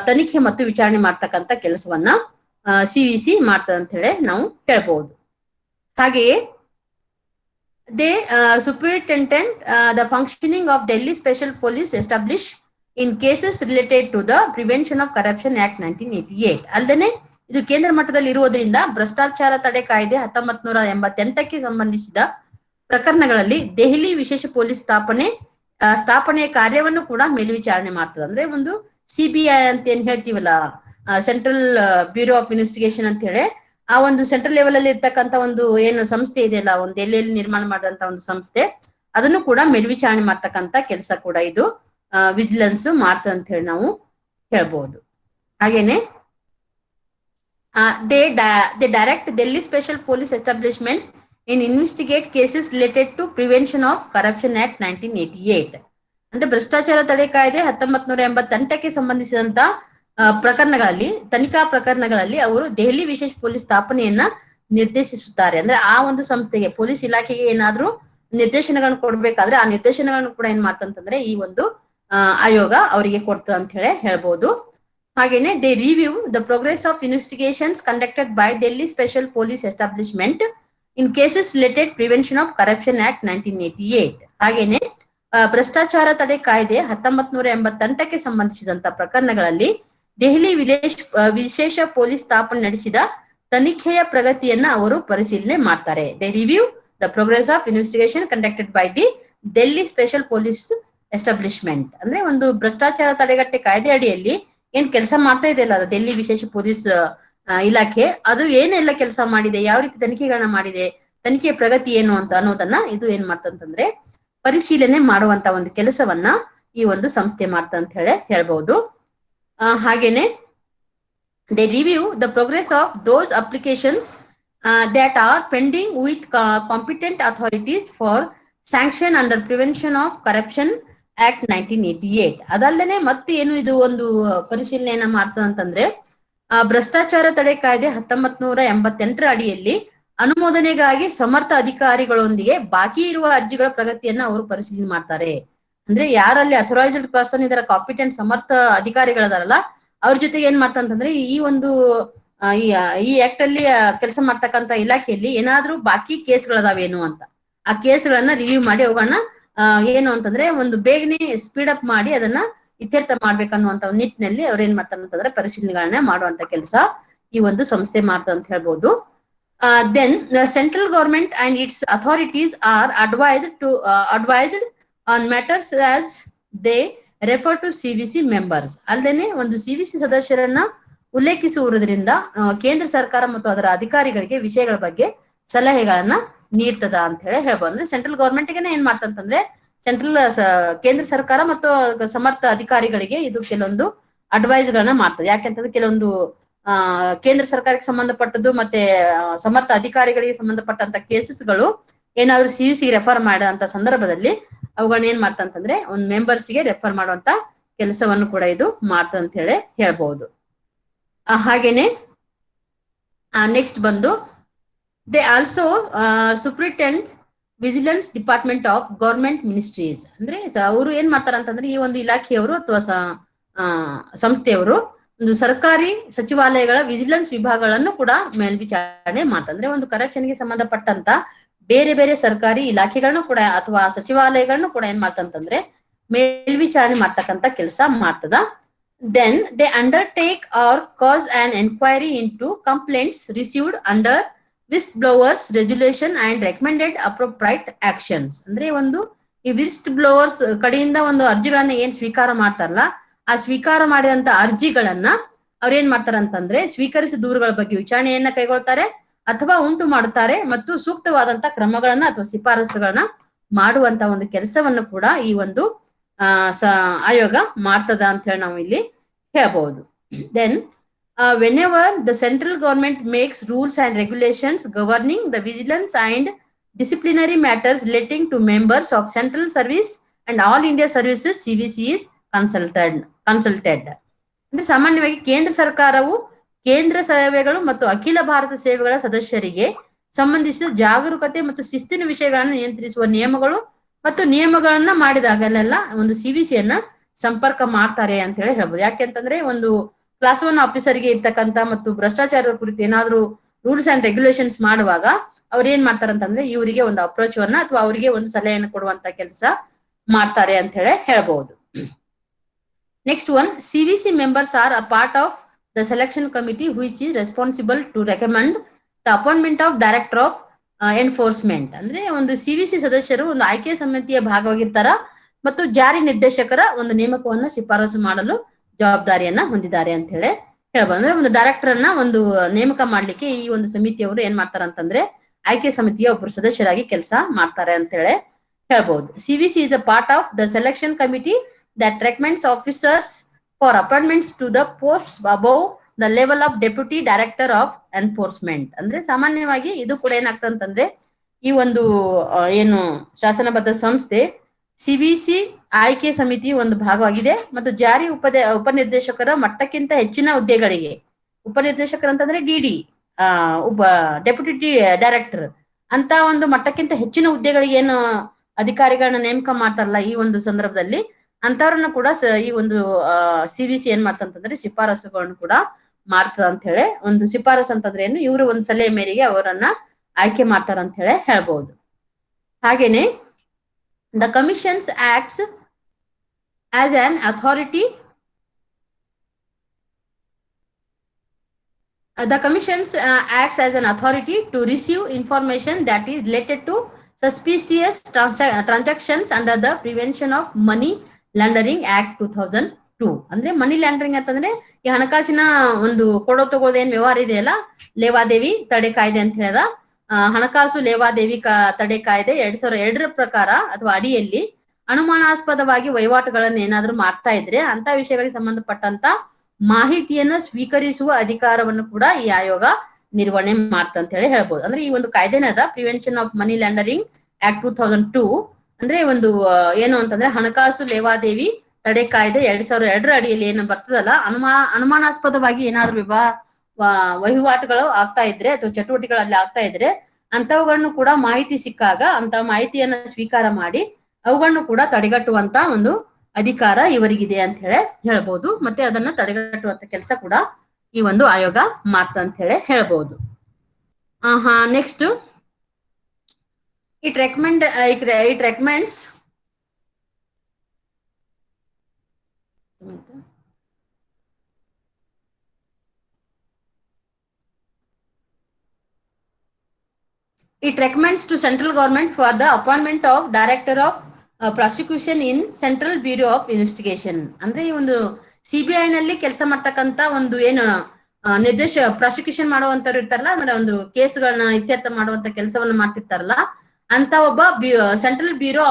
ತನಿಖೆ ಮತ್ತು ವಿಚಾರಣೆ ಮಾಡ್ತಕ್ಕಂತ ಕೆಲಸವನ್ನ CVC ಮಾಡ್ತದ ಅಂತ ಹೇಳಿ ನಾವು ಹೇಳ್ಬಹುದು. ಹಾಗೆಯೇ they superintendent the functioning of Delhi Special Police establish in cases related to the Prevention of Corruption Act 1988. ಅಲ್ಲದೆ ಇದು ಕೇಂದ್ರ ಮಟ್ಟದಲ್ಲಿ ಇರುವುದರಿಂದ ಭ್ರಷ್ಟಾಚಾರ ತಡೆ ಕಾಯ್ದೆ 1988ಕ್ಕೆ ಸಂಬಂಧಿಸಿದ ಪ್ರಕರಣಗಳಲ್ಲಿ ದೆಹಲಿ ವಿಶೇಷ ಪೊಲೀಸ್ ಸ್ಥಾಪನೆಯ ಕಾರ್ಯವನ್ನು ಕೂಡ ಮೇಲ್ವಿಚಾರಣೆ ಮಾಡ್ತದೆ. ಅಂದ್ರೆ ಒಂದು CBI ಅಂತ ಏನ್ ಹೇಳ್ತೀವಲ್ಲ, ಸೆಂಟ್ರಲ್ ಬ್ಯೂರೋ ಆಫ್ ಇನ್ವೆಸ್ಟಿಗೇಷನ್ ಅಂತ ಹೇಳಿ ಆ ಒಂದು ಸೆಂಟ್ರಲ್ ಲೆವೆಲ್ ಅಲ್ಲಿ ಇರ್ತಕ್ಕಂತ ಒಂದು ಏನು ಸಂಸ್ಥೆ ಇದೆಯಲ್ಲ, ಒಂದು ದೆಹಲಿಯಲ್ಲಿ ನಿರ್ಮಾಣ ಮಾಡಿದಂತ ಒಂದು ಸಂಸ್ಥೆ, ಅದನ್ನು ಕೂಡ ಮೇಲ್ವಿಚಾರಣೆ ಮಾಡ್ತಕ್ಕಂತ ಕೆಲಸ ಕೂಡ ಇದು ವಿಜಿಲೆನ್ಸ್ ಮಾಡ್ತದೆ ಅಂತ ಹೇಳಿ ನಾವು ಹೇಳ್ಬಹುದು. ಹಾಗೇನೆ they direct Delhi Special Police Establishment in investigate cases related to Prevention of Corruption Act 1988. ಅಂದ್ರೆ ಭ್ರಷ್ಟಾಚಾರ ತಡೆ ಕಾಯ್ದೆ 1988ಕ್ಕೆ ಸಂಬಂಧಿಸಿದಂತ ಪ್ರಕರಣಗಳಲ್ಲಿ, ತನಿಖಾ ಪ್ರಕರಣಗಳಲ್ಲಿ ಅವರು ದೆಹಲಿ ವಿಶೇಷ ಪೊಲೀಸ್ ಸ್ಥಾಪನೆಯನ್ನ ನಿರ್ದೇಶಿಸುತ್ತಾರೆ. ಅಂದ್ರೆ ಆ ಒಂದು ಸಂಸ್ಥೆಗೆ, ಪೊಲೀಸ್ ಇಲಾಖೆಗೆ ಏನಾದ್ರೂ ನಿರ್ದೇಶನಗಳನ್ನು ಕೊಡ್ಬೇಕಾದ್ರೆ ಆ ನಿರ್ದೇಶನಗಳನ್ನು ಕೂಡ ಏನ್ ಮಾಡ್ತಂತಂದ್ರೆ ಈ ಒಂದು ಆಯೋಗ ಅವರಿಗೆ ಕೊಡ್ತದ ಅಂತ ಹೇಳಿ ಹೇಳ್ಬಹುದು. ಹಾಗೇನೆ they review the progress of investigations conducted by Delhi special police establishment in cases related prevention of corruption act 1988. ಹಾಗೇನೆ ಭ್ರಷ್ಟಾಚಾರ ತಡೆ ಕಾಯ್ದೆ 1988ಕ್ಕೆ ಸಂಬಂಧಿಸಿದಂತ ಪ್ರಕರಣಗಳಲ್ಲಿ ದೆಹಲಿ ವಿಶೇಷ ಪೊಲೀಸ್ ಸ್ಥಾಪನೆ ನಡೆಸಿದ ತನಿಖೆಯ ಪ್ರಗತಿಯನ್ನ ಅವರು ಪರಿಶೀಲನೆ ಮಾಡ್ತಾರೆ. They review the progress of investigation conducted by the Delhi special police establishment. ಅಂದ್ರೆ ಒಂದು ಭ್ರಷ್ಟಾಚಾರ ತಡೆಗಟ್ಟೆ ಕಾಯ್ದೆ ಅಡಿಯಲ್ಲಿ ಏನ್ ಕೆಲಸ ಮಾಡ್ತಾ ಇದೆಯಲ್ಲ ಡೆಲ್ಲಿ ವಿಶೇಷ ಪೊಲೀಸ್ ಇಲಾಖೆ, ಅದು ಏನೆಲ್ಲ ಕೆಲಸ ಮಾಡಿದೆ, ಯಾವ ರೀತಿ ತನಿಖೆಗಳನ್ನ ಮಾಡಿದೆ, ತನಿಖೆಯ ಪ್ರಗತಿ ಏನು ಅಂತ ಅನ್ನೋದನ್ನ ಇದು ಏನ್ ಮಾಡ್ತಂತಂದ್ರೆ ಪರಿಶೀಲನೆ ಮಾಡುವಂತ ಒಂದು ಕೆಲಸವನ್ನ ಈ ಒಂದು ಸಂಸ್ಥೆ ಮಾಡ್ತ ಅಂತ ಹೇಳ್ಬಹುದು. ಹಾಗೇನೆ they review the progress of those applications that are pending with competent authorities for sanction under prevention of corruption act 1988. ಅದಲ್ಲದೆ ಮತ್ತೆ ಏನು ಇದು ಒಂದು ಪರಿಶೀಲನೆಯನ್ನ ಮಾಡ್ತದಂತಂದ್ರೆ ಭ್ರಷ್ಟಾಚಾರ ತಡೆ ಕಾಯ್ದೆ 1988ರ ಅಡಿಯಲ್ಲಿ ಅನುಮೋದನೆಗಾಗಿ ಸಮರ್ಥ ಅಧಿಕಾರಿಗಳೊಂದಿಗೆ ಬಾಕಿ ಇರುವ ಅರ್ಜಿಗಳ ಪ್ರಗತಿಯನ್ನ ಅವರು ಪರಿಶೀಲನೆ ಮಾಡ್ತಾರೆ. ಅಂದ್ರೆ ಯಾರಲ್ಲಿ ಅಥರೈಸ್ಡ್ ಪರ್ಸನ್ ಇದರ ಕಾಂಪಿಟೆಂಟ್ ಸಮರ್ಥ ಅಧಿಕಾರಿಗಳದಾರಲ್ಲ ಅವ್ರ ಜೊತೆಗೆ ಏನ್ ಮಾಡ್ತಂತಂದ್ರೆ ಈ ಒಂದು ಈ ಆಕ್ಟ್ ಅಲ್ಲಿ ಕೆಲಸ ಮಾಡ್ತಕ್ಕಂತ ಇಲಾಖೆಯಲ್ಲಿ ಏನಾದ್ರೂ ಬಾಕಿ ಕೇಸ್ಗಳದಾವೇನು ಅಂತ ಆ ಕೇಸ್ಗಳನ್ನ ರಿವ್ಯೂ ಮಾಡಿ ಅವುಗಳನ್ನ ಏನು ಅಂತಂದ್ರೆ ಒಂದು ಬೇಗನೆ ಸ್ಪೀಡ್ ಅಪ್ ಮಾಡಿ ಅದನ್ನ ಇತ್ಯರ್ಥ ಮಾಡ್ಬೇಕನ್ನುವಂತ ನಿಟ್ಟಿನಲ್ಲಿ ಅವ್ರ ಏನ್ ಮಾಡ್ತಾರೆ ಅಂತಂದ್ರೆ ಪರಿಶೀಲನೆಗಳನ್ನ ಮಾಡುವಂತ ಕೆಲಸ ಈ ಒಂದು ಸಂಸ್ಥೆ ಮಾಡ್ತ ಅಂತ ಹೇಳ್ಬೋದು. Then central government and its authorities are advised on matters as they refer to CVC members. ಅಲ್ಲದೆ ಒಂದು ಸಿವಿಸಿ ಸದಸ್ಯರನ್ನ ಉಲ್ಲೇಖಿಸುವುದರಿಂದ ಕೇಂದ್ರ ಸರ್ಕಾರ ಮತ್ತು ಅದರ ಅಧಿಕಾರಿಗಳಿಗೆ ವಿಷಯಗಳ ಬಗ್ಗೆ ಸಲಹೆಗಳನ್ನ ನೀಡ್ತದ ಅಂತ ಹೇಳ್ಬೋದು. ಅಂದ್ರೆ ಸೆಂಟ್ರಲ್ ಗವರ್ಮೆಂಟ್ಗೆನೆ ಏನ್ ಮಾಡ್ತಂತಂದ್ರೆ ಕೇಂದ್ರ ಸರ್ಕಾರ ಮತ್ತು ಸಮರ್ಥ ಅಧಿಕಾರಿಗಳಿಗೆ ಇದು ಕೆಲವೊಂದು ಅಡ್ವೈಸ್ ಗಳನ್ನ ಮಾಡ್ತದೆ. ಯಾಕೆಂತಂದ್ರೆ ಕೆಲವೊಂದು ಕೇಂದ್ರ ಸರ್ಕಾರಕ್ಕೆ ಸಂಬಂಧಪಟ್ಟದ್ದು ಮತ್ತೆ ಸಮರ್ಥ ಅಧಿಕಾರಿಗಳಿಗೆ ಸಂಬಂಧಪಟ್ಟಂತ ಕೇಸಸ್ಗಳು ಏನಾದ್ರು ಸಿವಿಸಿ ರೆಫರ್ ಮಾಡಂತ ಸಂದರ್ಭದಲ್ಲಿ ಅವುಗಳನ್ನ ಏನ್ ಮಾಡ್ತಂತಂದ್ರೆ ಒಂದು ಮೆಂಬರ್ಸ್ಗೆ ರೆಫರ್ ಮಾಡುವಂತ ಕೆಲಸವನ್ನು ಕೂಡ ಇದು ಮಾಡ್ತದ ಅಂತ ಹೇಳ್ಬಹುದು. ಹಾಗೇನೆ ನೆಕ್ಸ್ಟ್ ಬಂದು they also superintend vigilance department of government ministries. ಅಂದ್ರೆ ಅವರು ಏನ್ ಮಾಡ್ತಾರಂತಂದ್ರೆ ಈ ಒಂದು ಇಲಾಖೆಯವರು ಅಥವಾ ಸಂಸ್ಥೆಯವರು ಒಂದು ಸರ್ಕಾರಿ ಸಚಿವಾಲಯಗಳ ವಿಜಿಲೆನ್ಸ್ ವಿಭಾಗಗಳನ್ನು ಕೂಡ ಮೇಲ್ವಿಚಾರಣೆ ಮಾಡ್ತಾರೆ. ಅಂದ್ರೆ ಒಂದು ಕರಪ್ಷನ್ಗೆ ಸಂಬಂಧಪಟ್ಟಂತ ಬೇರೆ ಬೇರೆ ಸರ್ಕಾರಿ ಇಲಾಖೆಗಳನ್ನು ಕೂಡ ಅಥವಾ ಸಚಿವಾಲಯಗಳನ್ನು ಕೂಡ ಏನ್ ಮಾಡ್ತಂತಂದ್ರೆ ಮೇಲ್ವಿಚಾರಣೆ ಮಾಡ್ತಕ್ಕಂತ ಕೆಲಸ ಮಾಡ್ತದ. Then they undertake or cause an inquiry into complaints received under whistleblowers regulation and recommended appropriate actions. ಅಂದ್ರೆ ಒಂದು ಈ ವಿಸ್ಟ್ ಬ್ಲೋವರ್ಸ್ ಕಡೆಯಿಂದ ಒಂದು ಅರ್ಜಿಗಳನ್ನ ಏನ್ ಸ್ವೀಕಾರ ಮಾಡ್ತಾರಲ್ಲ ಆ ಸ್ವೀಕಾರ ಮಾಡಿದಂತ ಅರ್ಜಿಗಳನ್ನ ಅವ್ರ ಏನ್ ಮಾಡ್ತಾರಂತಂದ್ರೆ ಸ್ವೀಕರಿಸಿದ ದೂರುಗಳ ಬಗ್ಗೆ ವಿಚಾರಣೆಯನ್ನ ಕೈಗೊಳ್ತಾರೆ ಅಥವಾ ಉಂಟು ಮಾಡುತ್ತಾರೆ ಮತ್ತು ಸೂಕ್ತವಾದಂತ ಕ್ರಮಗಳನ್ನ ಅಥವಾ ಶಿಫಾರಸುಗಳನ್ನ ಮಾಡುವಂತ ಒಂದು ಕೆಲಸವನ್ನು ಕೂಡ ಈ ಒಂದು ಆಯೋಗ ಮಾಡ್ತದ ಅಂತ ಹೇಳಿ ನಾವು ಇಲ್ಲಿ ಹೇಳ್ಬಹುದು. Then whenever the central government makes rules and regulations governing the vigilance and disciplinary matters relating to members of central service and all India services, CVC is consulted. ಅಂದ್ರೆ ಸಾಮಾನ್ಯವಾಗಿ ಕೇಂದ್ರ ಸರ್ಕಾರವು ಕೇಂದ್ರ ಸೇವೆಗಳು ಮತ್ತು ಅಖಿಲ ಭಾರತ ಸೇವೆಗಳ ಸದಸ್ಯರಿಗೆ ಸಂಬಂಧಿಸಿದ ಜಾಗರೂಕತೆ ಮತ್ತು ಶಿಸ್ತಿನ ವಿಷಯಗಳನ್ನು ನಿಯಂತ್ರಿಸುವ ನಿಯಮಗಳು ಮತ್ತು ನಿಯಮಗಳನ್ನ ಮಾಡಿದಾಗಲೆಲ್ಲ ಒಂದು ಸಿವಿಸಿಯನ್ನ ಸಂಪರ್ಕ ಮಾಡ್ತಾರೆ ಅಂತ ಹೇಳ್ಬೋದು. ಯಾಕೆಂತಂದ್ರೆ ಒಂದು ಕ್ಲಾಸ್ 1 ಆಫೀಸರ್ಗೆ ಇರ್ತಕ್ಕಂತ ಮತ್ತು ಭ್ರಷ್ಟಾಚಾರದ ಕುರಿತು ಏನಾದ್ರು ರೂಲ್ಸ್ ಅಂಡ್ ರೆಗ್ಯುಲೇಷನ್ಸ್ ಮಾಡುವಾಗ ಅವ್ರ ಏನ್ ಮಾಡ್ತಾರಂತಂದ್ರೆ ಇವರಿಗೆ ಒಂದು ಅಪ್ರೋಚ್ ಅನ್ನ ಅಥವಾ ಅವರಿಗೆ ಒಂದು ಸಲಹೆಯನ್ನು ಕೊಡುವಂತ ಕೆಲಸ ಮಾಡ್ತಾರೆ ಅಂತ ಹೇಳ್ಬಹುದು. Next one, CVC members are a part of the selection committee which is responsible to recommend the appointment of director of enforcement. ಅಂದ್ರೆ ಒಂದು ಸಿವಿಸಿ ಸದಸ್ಯರು ಒಂದು ಆಯ್ಕೆ ಸಮಿತಿಯ ಭಾಗವಾಗಿರ್ತಾರ ಮತ್ತು ಜಾರಿ ನಿರ್ದೇಶಕರ ಒಂದು ನೇಮಕವನ್ನ ಶಿಫಾರಸು ಮಾಡಲು ಜವಾಬ್ದಾರಿಯನ್ನ ಹೊಂದಿದ್ದಾರೆ ಅಂತ ಹೇಳ್ಬೋದು. ಅಂದ್ರೆ ಒಂದು ಡೈರೆಕ್ಟರ್ ಅನ್ನ ಒಂದು ನೇಮಕ ಮಾಡ್ಲಿಕ್ಕೆ ಈ ಒಂದು ಸಮಿತಿಯವರು ಏನ್ ಮಾಡ್ತಾರಂತಂದ್ರೆ ಆಯ್ಕೆ ಸಮಿತಿಯ ಒಬ್ಬರು ಸದಸ್ಯರಾಗಿ ಕೆಲಸ ಮಾಡ್ತಾರೆ ಅಂತ ಹೇಳ್ಬಹುದು. CVC is a part of the selection committee that recommends officers for appointments to the post above the level of deputy director of enforcement. ಅಂದ್ರೆ ಸಾಮಾನ್ಯವಾಗಿ ಇದು ಕೂಡ ಏನಾಗ್ತಂತಂದ್ರೆ ಈ ಒಂದು ಏನು ಶಾಸನಬದ್ಧ ಸಂಸ್ಥೆ ಸಿವಿಸಿ ಆಯ್ಕೆ ಸಮಿತಿ ಒಂದು ಭಾಗವಾಗಿದೆ ಮತ್ತು ಜಾರಿ ಉಪನಿರ್ದೇಶಕರ ಮಟ್ಟಕ್ಕಿಂತ ಹೆಚ್ಚಿನ ಹುದ್ದೆಗಳಿಗೆ, ಉಪನಿರ್ದೇಶಕರು ಅಂತಂದ್ರೆ ಡಿಡಿ ಡೆಪ್ಯೂಟಿ ಡೈರೆಕ್ಟರ್ ಅಂತ ಒಂದು ಮಟ್ಟಕ್ಕಿಂತ ಹೆಚ್ಚಿನ ಹುದ್ದೆಗಳಿಗೆ ಏನು ಅಧಿಕಾರಿಗಳನ್ನ ನೇಮಕ ಮಾಡ್ತಾರಲ್ಲ ಈ ಒಂದು ಸಂದರ್ಭದಲ್ಲಿ ಅಂತವ್ರನ್ನ ಕೂಡ ಈ ಒಂದು CVC ಏನ್ ಮಾಡ್ತಂತಂದ್ರೆ ಶಿಫಾರಸುಗಳನ್ನು ಕೂಡ ಮಾಡ್ತದ ಅಂತ ಹೇಳಿ, ಒಂದು ಶಿಫಾರಸು ಅಂತಂದ್ರೆ ಏನು, ಇವರು ಒಂದ್ ಸಲಹೆ ಮೇರೆಗೆ ಅವರನ್ನ ಆಯ್ಕೆ ಮಾಡ್ತಾರ ಅಂತ ಹೇಳಿ ಹೇಳ್ಬಹುದು. ಹಾಗೇನೆ the commissions acts as on authority. The commissions acts as an authority to receive information that is related to suspicious transactions under the Prevention of Money Laundering Act 2002. ಅಂದ್ರೆ ಮನಿ ಲ್ಯಾಂಡರಿಂಗ್ ಅಂತಂದ್ರೆ ಈ ಹಣಕಾಸಿನ ಒಂದು ಕೊಡೋ ತಗೊಳ್ಳೋದು ಏನ್ ವ್ಯವಹಾರ ಇದೆಯಲ್ಲ, ಲೇವಾದೇವಿ ತಡೆ ಕಾಯ್ದೆ ಅಂತ ಹೇಳಿದ ಹಣಕಾಸು ಲೇವಾದೇವಿ ತಡೆ ಕಾಯ್ದೆ 2002 ಪ್ರಕಾರ ಅಥವಾ ಅಡಿಯಲ್ಲಿ ಅನುಮಾನಾಸ್ಪದವಾಗಿ ವಹಿವಾಟುಗಳನ್ನು ಏನಾದ್ರೂ ಮಾಡ್ತಾ ಇದ್ರೆ ಅಂತ ವಿಷಯಗಳಿಗೆ ಸಂಬಂಧಪಟ್ಟಂತ ಮಾಹಿತಿಯನ್ನ ಸ್ವೀಕರಿಸುವ ಅಧಿಕಾರವನ್ನು ಕೂಡ ಈ ಆಯೋಗ ನಿರ್ವಹಣೆ ಮಾಡ್ತ ಅಂತ ಹೇಳಿ ಹೇಳ್ಬೋದು. ಅಂದ್ರೆ ಈ ಒಂದು ಕಾಯ್ದೆನದ prevention of money laundering act 2002 ಅಂದ್ರೆ ಒಂದು ಏನು ಅಂತಂದ್ರೆ ಹಣಕಾಸು ಲೇವಾದೇವಿ ತಡೆ ಕಾಯ್ದೆ 2002 ಅಡಿಯಲ್ಲಿ ಏನು ಬರ್ತದಲ್ಲ, ಅನುಮಾನಾಸ್ಪದವಾಗಿ ಏನಾದ್ರೂ ವಹಿವಾಟುಗಳು ಆಗ್ತಾ ಇದ್ರೆ ಅಥವಾ ಚಟುವಟಿಕೆಗಳಲ್ಲಿ ಆಗ್ತಾ ಇದ್ರೆ ಅಂತವುಗಳನ್ನು ಕೂಡ ಮಾಹಿತಿ ಸಿಕ್ಕಾಗ ಅಂತ ಮಾಹಿತಿಯನ್ನ ಸ್ವೀಕಾರ ಮಾಡಿ ಅವುಗಳನ್ನು ಕೂಡ ತಡೆಗಟ್ಟುವಂತ ಒಂದು ಅಧಿಕಾರ ಇವರಿಗಿದೆ ಅಂತ ಹೇಳಿ ಹೇಳ್ಬಹುದು. ಮತ್ತೆ ಅದನ್ನ ತಡೆಗಟ್ಟುವಂತ ಕೆಲಸ ಕೂಡ ಈ ಒಂದು ಆಯೋಗ ಮಾಡ್ತ ಅಂತ ಹೇಳಿ ಹೇಳ್ಬಹುದು. Next it recommends to central government for the appointment of director of prosecution in central bureau of investigation. ಅಂದ್ರೆ ಈ ಒಂದು CBI ನಲ್ಲಿ ಕೆಲಸ ಮಾಡ್ತಕ್ಕಂತ ಒಂದು ಏನು ಪ್ರಾಸಿಕ್ಯೂಷನ್ ಮಾಡುವಂತವ್ರು ಇರ್ತಾರಲ್ಲ, ಅಂದ್ರೆ ಒಂದು ಕೇಸ್ಗಳನ್ನ ಇತ್ಯರ್ಥ ಮಾಡುವಂತ ಕೆಲಸವನ್ನ ಮಾಡ್ತಿರ್ತಾರಲ್ಲ ಅಂತ ಒಬ್ಬ ಸೆಂಟ್ರಲ್ ಬ್ಯೂರೋ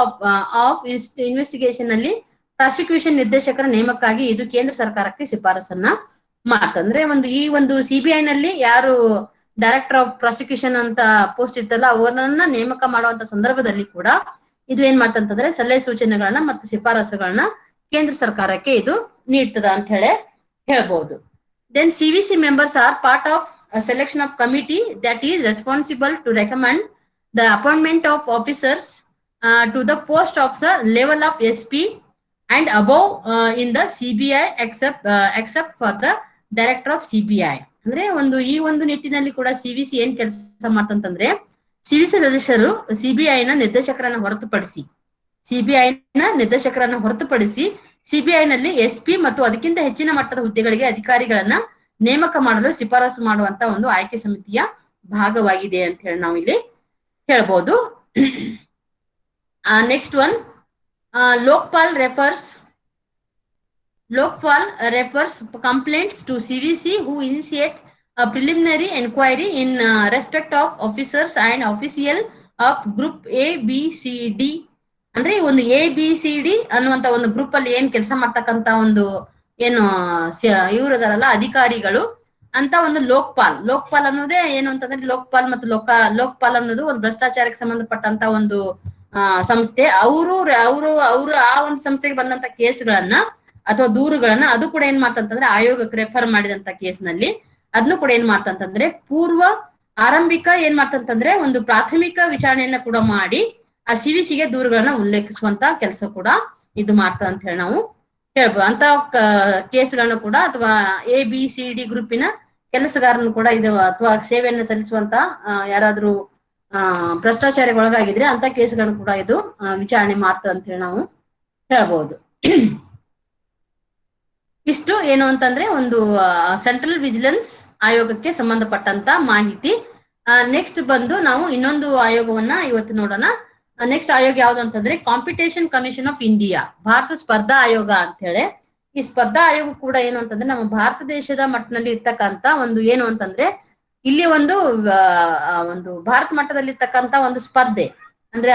ಆಫ್ ಇನ್ವೆಸ್ಟಿಗೇಷನ್ ನಲ್ಲಿ ಪ್ರಾಸಿಕ್ಯೂಷನ್ ನಿರ್ದೇಶಕರ ನೇಮಕ್ಕಾಗಿ ಇದು ಕೇಂದ್ರ ಸರ್ಕಾರಕ್ಕೆ ಶಿಫಾರಸನ್ನ ಮಾಡ್ತಂದ್ರೆ ಈ ಒಂದು CBI ನಲ್ಲಿ ಯಾರು ಡೈರೆಕ್ಟರ್ ಆಫ್ ಪ್ರಾಸಿಕ್ಯೂಷನ್ ಅಂತ ಪೋಸ್ಟ್ ಇರ್ತಲ್ಲ ಅವರನ್ನ ನೇಮಕ ಮಾಡುವಂತ ಸಂದರ್ಭದಲ್ಲಿ ಕೂಡ ಇದು ಏನ್ ಮಾಡ್ತಂತಂದ್ರೆ ಸಲಹೆ ಸೂಚನೆಗಳನ್ನ ಮತ್ತು ಶಿಫಾರಸುಗಳನ್ನ ಕೇಂದ್ರ ಸರ್ಕಾರಕ್ಕೆ ಇದು ನೀಡ್ತದ ಅಂತ ಹೇಳಿ ಹೇಳ್ಬಹುದು. Then CVC members are part of selection of committee that is responsible to recommend the appointment of officers to the post of the level of SP and above in the CBI except for the director of CBI. ಅಂದ್ರೆ ಈ ಒಂದು ನಿಟ್ಟಿನಲ್ಲಿ ಕೂಡ CVC ಏನ್ ಕೆಲಸ ಮಾಡ್ತಂತಂದ್ರೆ CVC ಸದಸ್ಯರು CBI ನ ನಿರ್ದೇಶಕರನ್ನ ಹೊರತುಪಡಿಸಿ CBI ನಲ್ಲಿ SP ಮತ್ತು ಅದಕ್ಕಿಂತ ಹೆಚ್ಚಿನ ಮಟ್ಟದ ಹುದ್ದೆಗಳಿಗೆ ಅಧಿಕಾರಿಗಳನ್ನ ನೇಮಕ ಮಾಡಲು ಶಿಫಾರಸು ಮಾಡುವಂತ ಒಂದು ಆಯ್ಕೆ ಸಮಿತಿಯ ಭಾಗವಾಗಿದೆ ಅಂತ ಹೇಳಿ ನಾವು ಇಲ್ಲಿ ಹೇಳ್ಬೋದು. Next one, Lokpal refers complaints to CVC who initiate a preliminary inquiry in respect of officers and official of group ABCD. ಅಂದ್ರೆ ಒಂದು ABCD ಅನ್ನುವಂತ ಒಂದು ಗ್ರೂಪ್ ಅಲ್ಲಿ ಏನ್ ಕೆಲಸ ಮಾಡ್ತಕ್ಕಂತ ಒಂದು ಏನು ಇವರದಾರಲ್ಲ ಅಧಿಕಾರಿಗಳು ಅಂತ ಒಂದು ಲೋಕ್ಪಾಲ್ ಅನ್ನೋದೇ ಏನು ಅಂತಂದ್ರೆ ಲೋಕ್ಪಾಲ್ ಮತ್ತು ಲೋಕ್ಪಾಲ್ ಅನ್ನೋದು ಒಂದು ಭ್ರಷ್ಟಾಚಾರಕ್ಕೆ ಸಂಬಂಧಪಟ್ಟಂತ ಒಂದು ಸಂಸ್ಥೆ. ಅವರು ಆ ಒಂದು ಸಂಸ್ಥೆಗೆ ಬಂದಂತ ಕೇಸ್ಗಳನ್ನ ಅಥವಾ ದೂರುಗಳನ್ನ ಅದು ಕೂಡ ಏನ್ ಮಾಡ್ತಂತಂದ್ರೆ ಆಯೋಗಕ್ಕೆ ರೆಫರ್ ಮಾಡಿದಂತ ಕೇಸ್ನಲ್ಲಿ ಅದನ್ನು ಕೂಡ ಏನ್ ಮಾಡ್ತಂತಂದ್ರೆ ಆರಂಭಿಕ ಏನ್ ಮಾಡ್ತಂತಂದ್ರೆ ಒಂದು ಪ್ರಾಥಮಿಕ ವಿಚಾರಣೆಯನ್ನ ಕೂಡ ಮಾಡಿ ಆ CVCಗೆ ದೂರುಗಳನ್ನ ಉಲ್ಲೇಖಿಸುವಂತ ಕೆಲಸ ಕೂಡ ಇದು ಮಾಡ್ತದ ಅಂತ ಹೇಳಿ ನಾವು ಹೇಳ್ಬೋದು. ಅಂತ ಕೇಸ್ಗಳನ್ನ ಕೂಡ ಅಥವಾ ABCD ಗ್ರೂಪಿನ ಕೆಲಸಗಾರನು ಕೂಡ ಇದು ಅಥವಾ ಸೇವೆಯನ್ನ ಸಲ್ಲಿಸುವಂತ ಯಾರಾದ್ರೂ ಭ್ರಷ್ಟಾಚಾರಕ್ಕೆ ಒಳಗಾಗಿದ್ರೆ ಅಂತ ಕೇಸ್ಗಳನ್ನ ಕೂಡ ಇದು ವಿಚಾರಣೆ ಮಾಡ್ತದ ಅಂತ ಹೇಳಿ ನಾವು ಹೇಳ್ಬೋದು. ಇಷ್ಟು ಏನು ಅಂತಂದ್ರೆ ಒಂದು ಸೆಂಟ್ರಲ್ ವಿಜಿಲೆನ್ಸ್ ಆಯೋಗಕ್ಕೆ ಸಂಬಂಧಪಟ್ಟಂತ ಮಾಹಿತಿ. ನೆಕ್ಸ್ಟ್ ಬಂದು ನಾವು ಇನ್ನೊಂದು ಆಯೋಗವನ್ನ ಇವತ್ತು ನೋಡೋಣ. ನೆಕ್ಸ್ಟ್ ಆಯೋಗ ಯಾವ್ದು ಅಂತಂದ್ರೆ competition commission of India, Bharat ಸ್ಪರ್ಧಾ ಆಯೋಗ ಅಂತ ಹೇಳಿ. ಈ ಸ್ಪರ್ಧಾ ಆಯೋಗ ಕೂಡ ಏನು ಅಂತಂದ್ರೆ ನಮ್ಮ ಭಾರತ ದೇಶದ ಮಟ್ಟದಲ್ಲಿ ಇರ್ತಕ್ಕಂತ ಒಂದು ಏನು ಅಂತಂದ್ರೆ ಇಲ್ಲಿ ಒಂದು ಭಾರತ ಮಟ್ಟದಲ್ಲಿ ಇರ್ತಕ್ಕಂತ ಒಂದು ಸ್ಪರ್ಧೆ ಅಂದ್ರೆ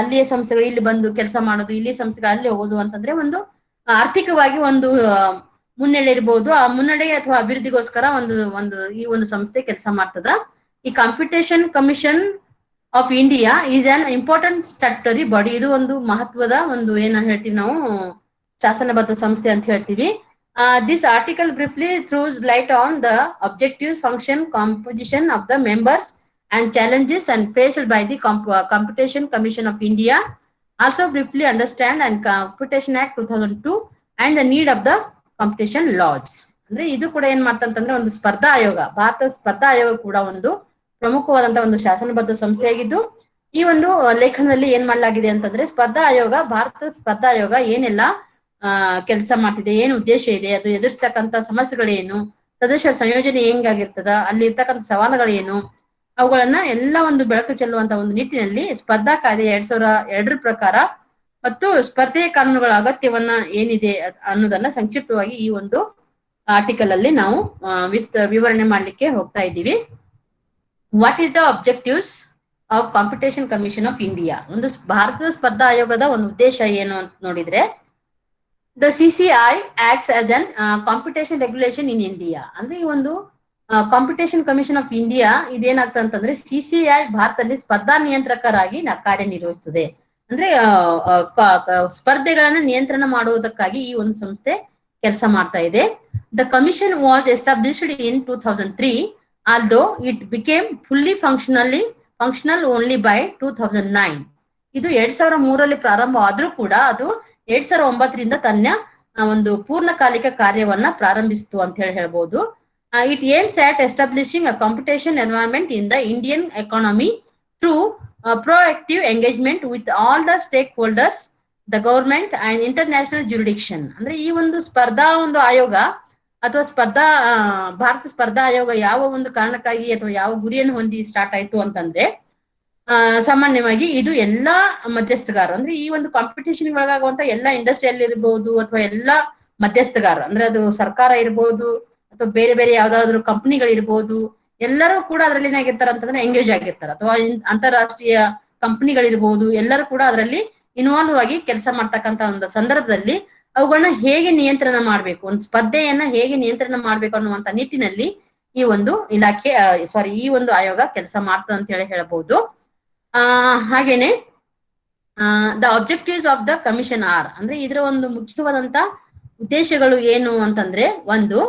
ಅಲ್ಲಿಯ ಸಂಸ್ಥೆಗಳು ಇಲ್ಲಿ ಬಂದು ಕೆಲಸ ಮಾಡೋದು, ಇಲ್ಲಿ ಸಂಸ್ಥೆಗಳು ಅಲ್ಲಿ ಹೋಗೋದು ಅಂತಂದ್ರೆ ಒಂದು ಆರ್ಥಿಕವಾಗಿ ಒಂದು ಮುನ್ನಡೆ ಇರಬಹುದು. ಆ ಮುನ್ನಡೆ ಅಥವಾ ಅಭಿವೃದ್ಧಿಗೋಸ್ಕರ ಈ ಒಂದು ಸಂಸ್ಥೆ ಕೆಲಸ ಮಾಡ್ತದ. ಈ competition commission of India is on important statutory body. ಇದು ಒಂದು ಮಹತ್ವದ ಒಂದು ಏನ ಹೇಳ್ತೀವಿ ನಾವು ಶಾಸನಬದ್ಧ ಸಂಸ್ಥೆ ಅಂತ ಹೇಳ್ತೀವಿ. This article briefly throws light on the objective function composition of the members and challenges and faced by the Competition Commission of India also briefly understand and competition act 2002 and the need of the competition loss. ಅಂದ್ರೆ ಇದು ಕೂಡ ಏನ್ ಮಾಡ್ತಂತಂದ್ರೆ ಒಂದು ಸ್ಪರ್ಧಾ ಆಯೋಗ, ಭಾರತ ಸ್ಪರ್ಧಾ ಆಯೋಗ ಕೂಡ ಒಂದು ಪ್ರಮುಖವಾದಂತಹ ಒಂದು ಶಾಸನಬದ್ಧ ಸಂಸ್ಥೆಯಾಗಿದ್ದು, ಈ ಒಂದು ಲೇಖನದಲ್ಲಿ ಏನ್ ಮಾಡಲಾಗಿದೆ ಅಂತಂದ್ರೆ ಸ್ಪರ್ಧಾ ಆಯೋಗ, ಭಾರತ ಸ್ಪರ್ಧಾ ಆಯೋಗ ಏನೆಲ್ಲ ಕೆಲಸ ಮಾಡ್ತಿದೆ, ಏನು ಉದ್ದೇಶ ಇದೆ, ಅದು ಎದುರಿಸ್ತಕ್ಕಂತ ಸಮಸ್ಯೆಗಳೇನು, ಸದಸ್ಯರ ಸಂಯೋಜನೆ ಹೆಂಗಾಗಿರ್ತದ, ಅಲ್ಲಿ ಇರ್ತಕ್ಕಂಥ ಸವಾಲುಗಳೇನು, ಅವುಗಳನ್ನ ಎಲ್ಲ ಒಂದು ಬೆಳಕು ಚೆಲ್ಲುವಂತ ಒಂದು ನಿಟ್ಟಿನಲ್ಲಿ ಸ್ಪರ್ಧಾ ಕಾಯ್ದೆ 2002 ಪ್ರಕಾರ ಮತ್ತು ಸ್ಪರ್ಧೆಯ ಕಾನೂನುಗಳ ಅಗತ್ಯವನ್ನ ಏನಿದೆ ಅನ್ನೋದನ್ನ ಸಂಕ್ಷಿಪ್ತವಾಗಿ ಈ ಒಂದು ಆರ್ಟಿಕಲ್ ಅಲ್ಲಿ ನಾವು ವಿವರಣೆ ಮಾಡ್ಲಿಕ್ಕೆ ಹೋಗ್ತಾ ಇದ್ದೀವಿ. What is the objectives of competition commission of India? ಒಂದು ಭಾರತದ ಸ್ಪರ್ಧಾ ಆಯೋಗದ ಒಂದು ಉದ್ದೇಶ ಏನು ಅಂತ ನೋಡಿದ್ರೆ, the CCI acts as an competition regulation in India. ಅಂದ್ರೆ ಈ ಒಂದು ಕಾಂಪಿಟೇಷನ್ ಕಮಿಷನ್ ಆಫ್ ಇಂಡಿಯಾ ಇದೇನಾಗ್ತದೆ ಅಂತಂದ್ರೆ CCI ಭಾರತದಲ್ಲಿ ಸ್ಪರ್ಧಾ ನಿಯಂತ್ರಕರಾಗಿ ಕಾರ್ಯನಿರ್ವಹಿಸುತ್ತದೆ. ಅಂದ್ರೆ ಸ್ಪರ್ಧೆಗಳನ್ನ ನಿಯಂತ್ರಣ ಮಾಡುವುದಕ್ಕಾಗಿ ಈ ಒಂದು ಸಂಸ್ಥೆ ಕೆಲಸ ಮಾಡ್ತಾ ಇದೆ. The commission was established in 2003, although it became fully functional only by 2009. ಇದು 2003ರಲ್ಲಿ ಪ್ರಾರಂಭ ಆದ್ರೂ ಕೂಡ ಅದು 2009ರಿಂದ ತನ್ನ ಒಂದು ಪೂರ್ಣಕಾಲಿಕ ಕಾರ್ಯವನ್ನ ಪ್ರಾರಂಭಿಸಿತು ಅಂತ ಹೇಳ್ಬಹುದು. It aims at establishing a competition environment in the Indian economy through proactive engagement with all the stakeholders, the government and international jurisdiction. ಅಂದ್ರೆ ಈ ಒಂದು ಸ್ಪರ್ಧಾ ಒಂದು ಆಯೋಗ ಅಥವಾ ಭಾರತ ಸ್ಪರ್ಧಾ ಆಯೋಗ ಯಾವ ಒಂದು ಕಾರಣಕ್ಕಾಗಿ ಅಥವಾ ಯಾವ ಗುರಿಯನ್ನು ಹೊಂದಿ ಸ್ಟಾರ್ಟ್ ಆಯ್ತು ಅಂತಂದ್ರೆ, ಸಾಮಾನ್ಯವಾಗಿ ಇದು ಎಲ್ಲಾ ಮಧ್ಯಸ್ಥಗಾರರು, ಅಂದ್ರೆ ಈ ಒಂದು ಕಾಂಪಿಟೇಷನ್ ಒಳಗಾಗುವಂತ ಎಲ್ಲಾ ಇಂಡಸ್ಟ್ರಿಯಲ್ಲಿ ಇರಬಹುದು ಅಥವಾ ಎಲ್ಲಾ ಮಧ್ಯಸ್ಥಗಾರರು, ಅಂದ್ರೆ ಅದು ಸರ್ಕಾರ ಇರಬಹುದು ಅಥವಾ ಬೇರೆ ಬೇರೆ ಯಾವ್ದಾದ್ರು ಕಂಪನಿಗಳಿರ್ಬೋದು, ಎಲ್ಲರೂ ಕೂಡ ಅದರಲ್ಲಿ ಏನಾಗಿರ್ತಾರ ಅಂತಂದ್ರೆ ಎಂಗೇಜ್ ಆಗಿರ್ತಾರೆ, ಅಥವಾ ಅಂತಾರಾಷ್ಟ್ರೀಯ ಕಂಪನಿಗಳಿರ್ಬೋದು, ಎಲ್ಲರೂ ಕೂಡ ಅದರಲ್ಲಿ ಇನ್ವಾಲ್ವ್ ಆಗಿ ಕೆಲಸ ಮಾಡ್ತಕ್ಕಂತ ಒಂದು ಸಂದರ್ಭದಲ್ಲಿ ಅವುಗಳನ್ನ ಹೇಗೆ ನಿಯಂತ್ರಣ ಮಾಡ್ಬೇಕು, ಒಂದು ಸ್ಪರ್ಧೆಯನ್ನ ಹೇಗೆ ನಿಯಂತ್ರಣ ಮಾಡ್ಬೇಕು ಅನ್ನುವಂತ ನಿಟ್ಟಿನಲ್ಲಿ ಈ ಒಂದು ಇಲಾಖೆ ಈ ಒಂದು ಆಯೋಗ ಕೆಲಸ ಮಾಡ್ತದೆ ಅಂತ ಹೇಳಬಹುದು. ಹಾಗೇನೆ the objectives of the commission are, ಅಂದ್ರೆ ಇದರ ಒಂದು ಮುಖ್ಯವಾದಂತ ಉದ್ದೇಶಗಳು ಏನು ಅಂತಂದ್ರೆ, ಒಂದು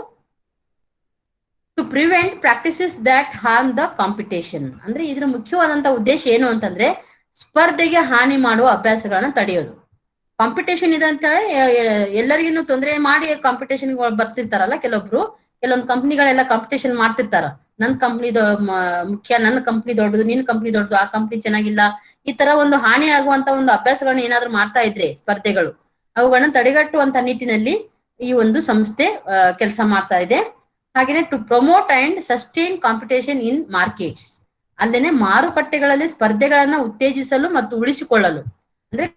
to prevent practices that harm the competition. ಅಂದ್ರೆ ಇದ್ರ ಮುಖ್ಯವಾದಂತ ಉದ್ದೇಶ ಏನು ಅಂತಂದ್ರೆ ಸ್ಪರ್ಧೆಗೆ ಹಾನಿ ಮಾಡುವ ಅಭ್ಯಾಸಗಳನ್ನ ತಡೆಯೋದು. ಕಾಂಪಿಟೇಷನ್ ಇದೆ ಅಂತ ಹೇಳಿ ಎಲ್ಲರಿಗೂ ತೊಂದರೆ ಮಾಡಿ ಕಾಂಪಿಟೇಷನ್ ಬರ್ತಿರ್ತಾರಲ್ಲ, ಕೆಲವೊಂದು ಕಂಪ್ನಿಗಳೆಲ್ಲ ಕಾಂಪಿಟೇಷನ್ ಮಾಡ್ತಿರ್ತಾರ, ನನ್ ಕಂಪ್ನಿ ಮುಖ್ಯ, ನನ್ನ ಕಂಪ್ನಿ ದೊಡ್ಡದು, ನಿನ್ ಕಂಪ್ನಿ ದೊಡ್ಡದು, ಆ ಕಂಪ್ನಿ ಚೆನ್ನಾಗಿಲ್ಲ, ಈ ತರ ಒಂದು ಹಾನಿ ಆಗುವಂತ ಒಂದು ಅಭ್ಯಾಸಗಳನ್ನ ಏನಾದ್ರು ಮಾಡ್ತಾ ಇದ್ರೆ ಸ್ಪರ್ಧೆಗಳು, ಅವುಗಳನ್ನ ತಡೆಗಟ್ಟುವಂತ ನಿಟ್ಟಿನಲ್ಲಿ ಈ ಒಂದು ಸಂಸ್ಥೆ ಕೆಲಸ ಮಾಡ್ತಾ ಇದೆ. ಹಾಗೇನೆ to promote and sustain competition in markets, ಅಲ್ಲೇನೆ ಮಾರುಕಟ್ಟೆಗಳಲ್ಲಿ ಸ್ಪರ್ಧೆಗಳನ್ನ ಉತ್ತೇಜಿಸಲು ಮತ್ತು ಉಳಿಸಿಕೊಳ್ಳಲು, ಅಂದ್ರೆ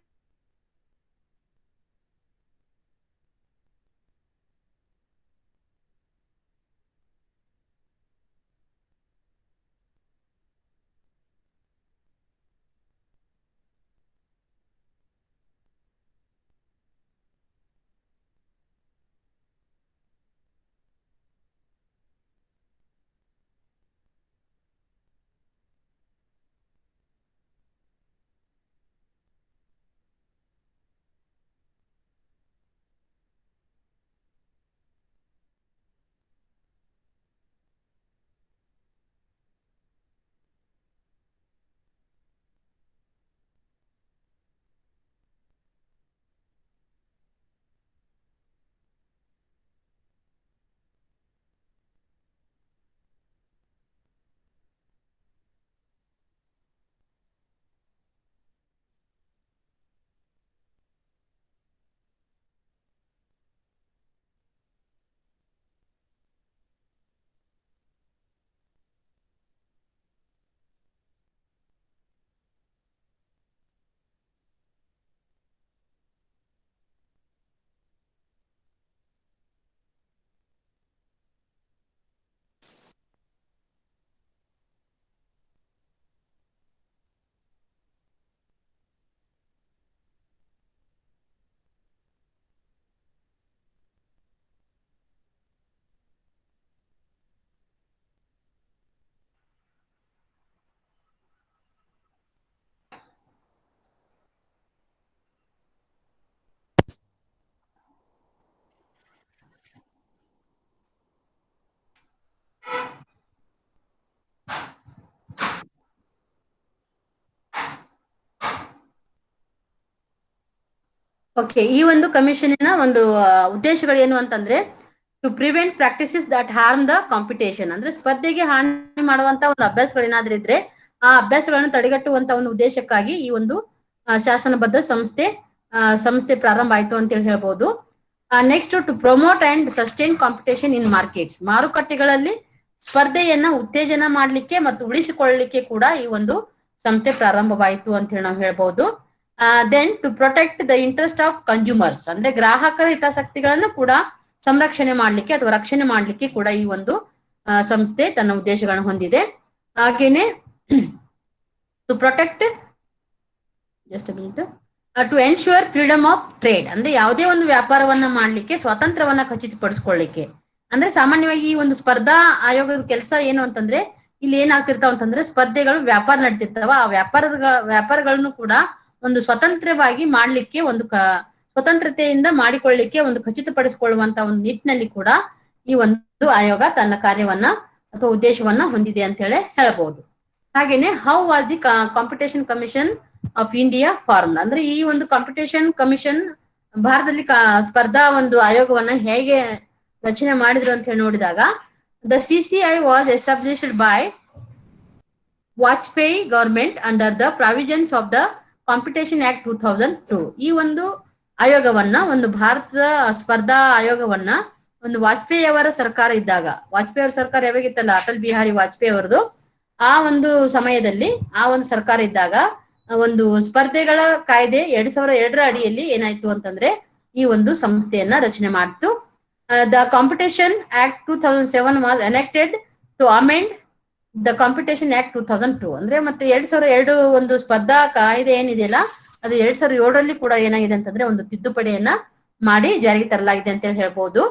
ಓಕೆ, ಈ ಒಂದು ಕಮಿಷನಿನ ಒಂದು ಉದ್ದೇಶಗಳು ಏನು ಅಂತಂದ್ರೆ to prevent practices that harm the competition, ಅಂದ್ರೆ ಸ್ಪರ್ಧೆಗೆ ಹಾನಿ ಮಾಡುವಂತ ಒಂದು ಅಭ್ಯಾಸಗಳೇನಾದ್ರೂ ಇದ್ರೆ ಆ ಅಭ್ಯಾಸಗಳನ್ನು ತಡೆಗಟ್ಟುವಂತ ಒಂದು ಉದ್ದೇಶಕ್ಕಾಗಿ ಈ ಒಂದು ಶಾಸನಬದ್ಧ ಸಂಸ್ಥೆ ಪ್ರಾರಂಭ ಆಯ್ತು ಅಂತ ಹೇಳಿ ಹೇಳ್ಬೋದು. Next to promote and sustain competition in markets, ಮಾರುಕಟ್ಟೆಗಳಲ್ಲಿ ಸ್ಪರ್ಧೆಯನ್ನ ಉತ್ತೇಜನ ಮಾಡ್ಲಿಕ್ಕೆ ಮತ್ತು ಉಳಿಸಿಕೊಳ್ಳಲಿಕ್ಕೆ ಕೂಡ ಈ ಒಂದು ಸಂಸ್ಥೆ ಪ್ರಾರಂಭವಾಯಿತು ಅಂತ ಹೇಳಿ ನಾವು ಹೇಳ್ಬಹುದು. Then to protect the interest of consumers, ಅಂದ್ರೆ ಗ್ರಾಹಕರ ಹಿತಾಸಕ್ತಿಗಳನ್ನು ಕೂಡ ಸಂರಕ್ಷಣೆ ಮಾಡ್ಲಿಕ್ಕೆ ಅಥವಾ ರಕ್ಷಣೆ ಮಾಡ್ಲಿಕ್ಕೆ ಕೂಡ ಈ ಒಂದು ಸಂಸ್ಥೆ ತನ್ನ ಉದ್ದೇಶಗಳನ್ನು ಹೊಂದಿದೆ. ಹಾಗೇನೆ to protect just to ensure freedom of trade, ಅಂದ್ರೆ ಯಾವುದೇ ಒಂದು ವ್ಯಾಪಾರವನ್ನ ಮಾಡ್ಲಿಕ್ಕೆ ಸ್ವಾತಂತ್ರ್ಯವನ್ನ ಖಚಿತಪಡಿಸ್ಕೊಳ್ಳಿಕ್ಕೆ. ಅಂದ್ರೆ ಸಾಮಾನ್ಯವಾಗಿ ಈ ಒಂದು ಸ್ಪರ್ಧಾ ಆಯೋಗದ ಕೆಲಸ ಏನು ಅಂತಂದ್ರೆ ಇಲ್ಲಿ ಏನಾಗ್ತಿರ್ತಾವ ಅಂತಂದ್ರೆ ಸ್ಪರ್ಧೆಗಳು ವ್ಯಾಪಾರ ನಡೀತಿರ್ತಾವ, ಆ ವ್ಯಾಪಾರಗಳನ್ನು ಕೂಡ ಒಂದು ಸ್ವತಂತ್ರವಾಗಿ ಮಾಡ್ಲಿಕ್ಕೆ ಒಂದು ಸ್ವತಂತ್ರತೆಯಿಂದ ಮಾಡಿಕೊಳ್ಳಿಕ್ಕೆ ಒಂದು ಖಚಿತಪಡಿಸಿಕೊಳ್ಳುವಂತ ಒಂದು ನಿಟ್ಟಿನಲ್ಲಿ ಕೂಡ ಈ ಒಂದು ಆಯೋಗ ತನ್ನ ಕಾರ್ಯವನ್ನ ಅಥವಾ ಉದ್ದೇಶವನ್ನ ಹೊಂದಿದೆ ಅಂತ ಹೇಳಿ ಹೇಳಬಹುದು. ಹಾಗೇನೆ how was the competition commission of India form, ಅಂದ್ರೆ ಈ ಒಂದು ಕಾಂಪಿಟೇಷನ್ ಕಮಿಷನ್ ಭಾರತದಲ್ಲಿ ಸ್ಪರ್ಧಾ ಒಂದು ಆಯೋಗವನ್ನ ಹೇಗೆ ರಚನೆ ಮಾಡಿದ್ರು ಅಂತ ಹೇಳಿ ನೋಡಿದಾಗ the CCI was established by Vajpayee government under the provisions of the competition act 2002. ಈ ಒಂದು ಆಯೋಗವನ್ನ ಒಂದು ಭಾರತದ ಸ್ಪರ್ಧಾ ಆಯೋಗವನ್ನ ಒಂದು ವಾಜಪೇಯಿ ಅವರ ಸರ್ಕಾರ ಇದ್ದಾಗ, ವಾಜಪೇಯಿ ಅವರ ಸರ್ಕಾರ ಯಾವಾಗಿತ್ತಲ್ಲ ಅಟಲ್ ಬಿಹಾರಿ ವಾಜಪೇಯಿ ಅವರದು, ಆ ಒಂದು ಸಮಯದಲ್ಲಿ ಆ ಒಂದು ಸರ್ಕಾರ ಇದ್ದಾಗ ಒಂದು ಸ್ಪರ್ಧೆಗಳ ಕಾಯ್ದೆ 2002ರ ಅಡಿಯಲ್ಲಿ ಏನಾಯ್ತು ಅಂತಂದ್ರೆ ಈ ಒಂದು ಸಂಸ್ಥೆಯನ್ನ ರಚನೆ ಮಾಡ್ತು. The competition act 2007 was enacted to amend the competition act 2002, ಅಂದ್ರೆ ಮತ್ತೆ 2002 ಒಂದು ಸ್ಪರ್ಧಾ ಕಾಯ್ದೆ ಏನಿದೆಯಲ್ಲ ಅದು 2007ರಲ್ಲಿ ಕೂಡ ಏನಾಗಿದೆ ಅಂತಂದ್ರೆ ಒಂದು ತಿದ್ದುಪಡಿಯನ್ನ ಮಾಡಿ ಜಾರಿಗೆ ತರಲಾಗಿದೆ ಅಂತ ಹೇಳಿ ಹೇಳ್ಬಹುದು.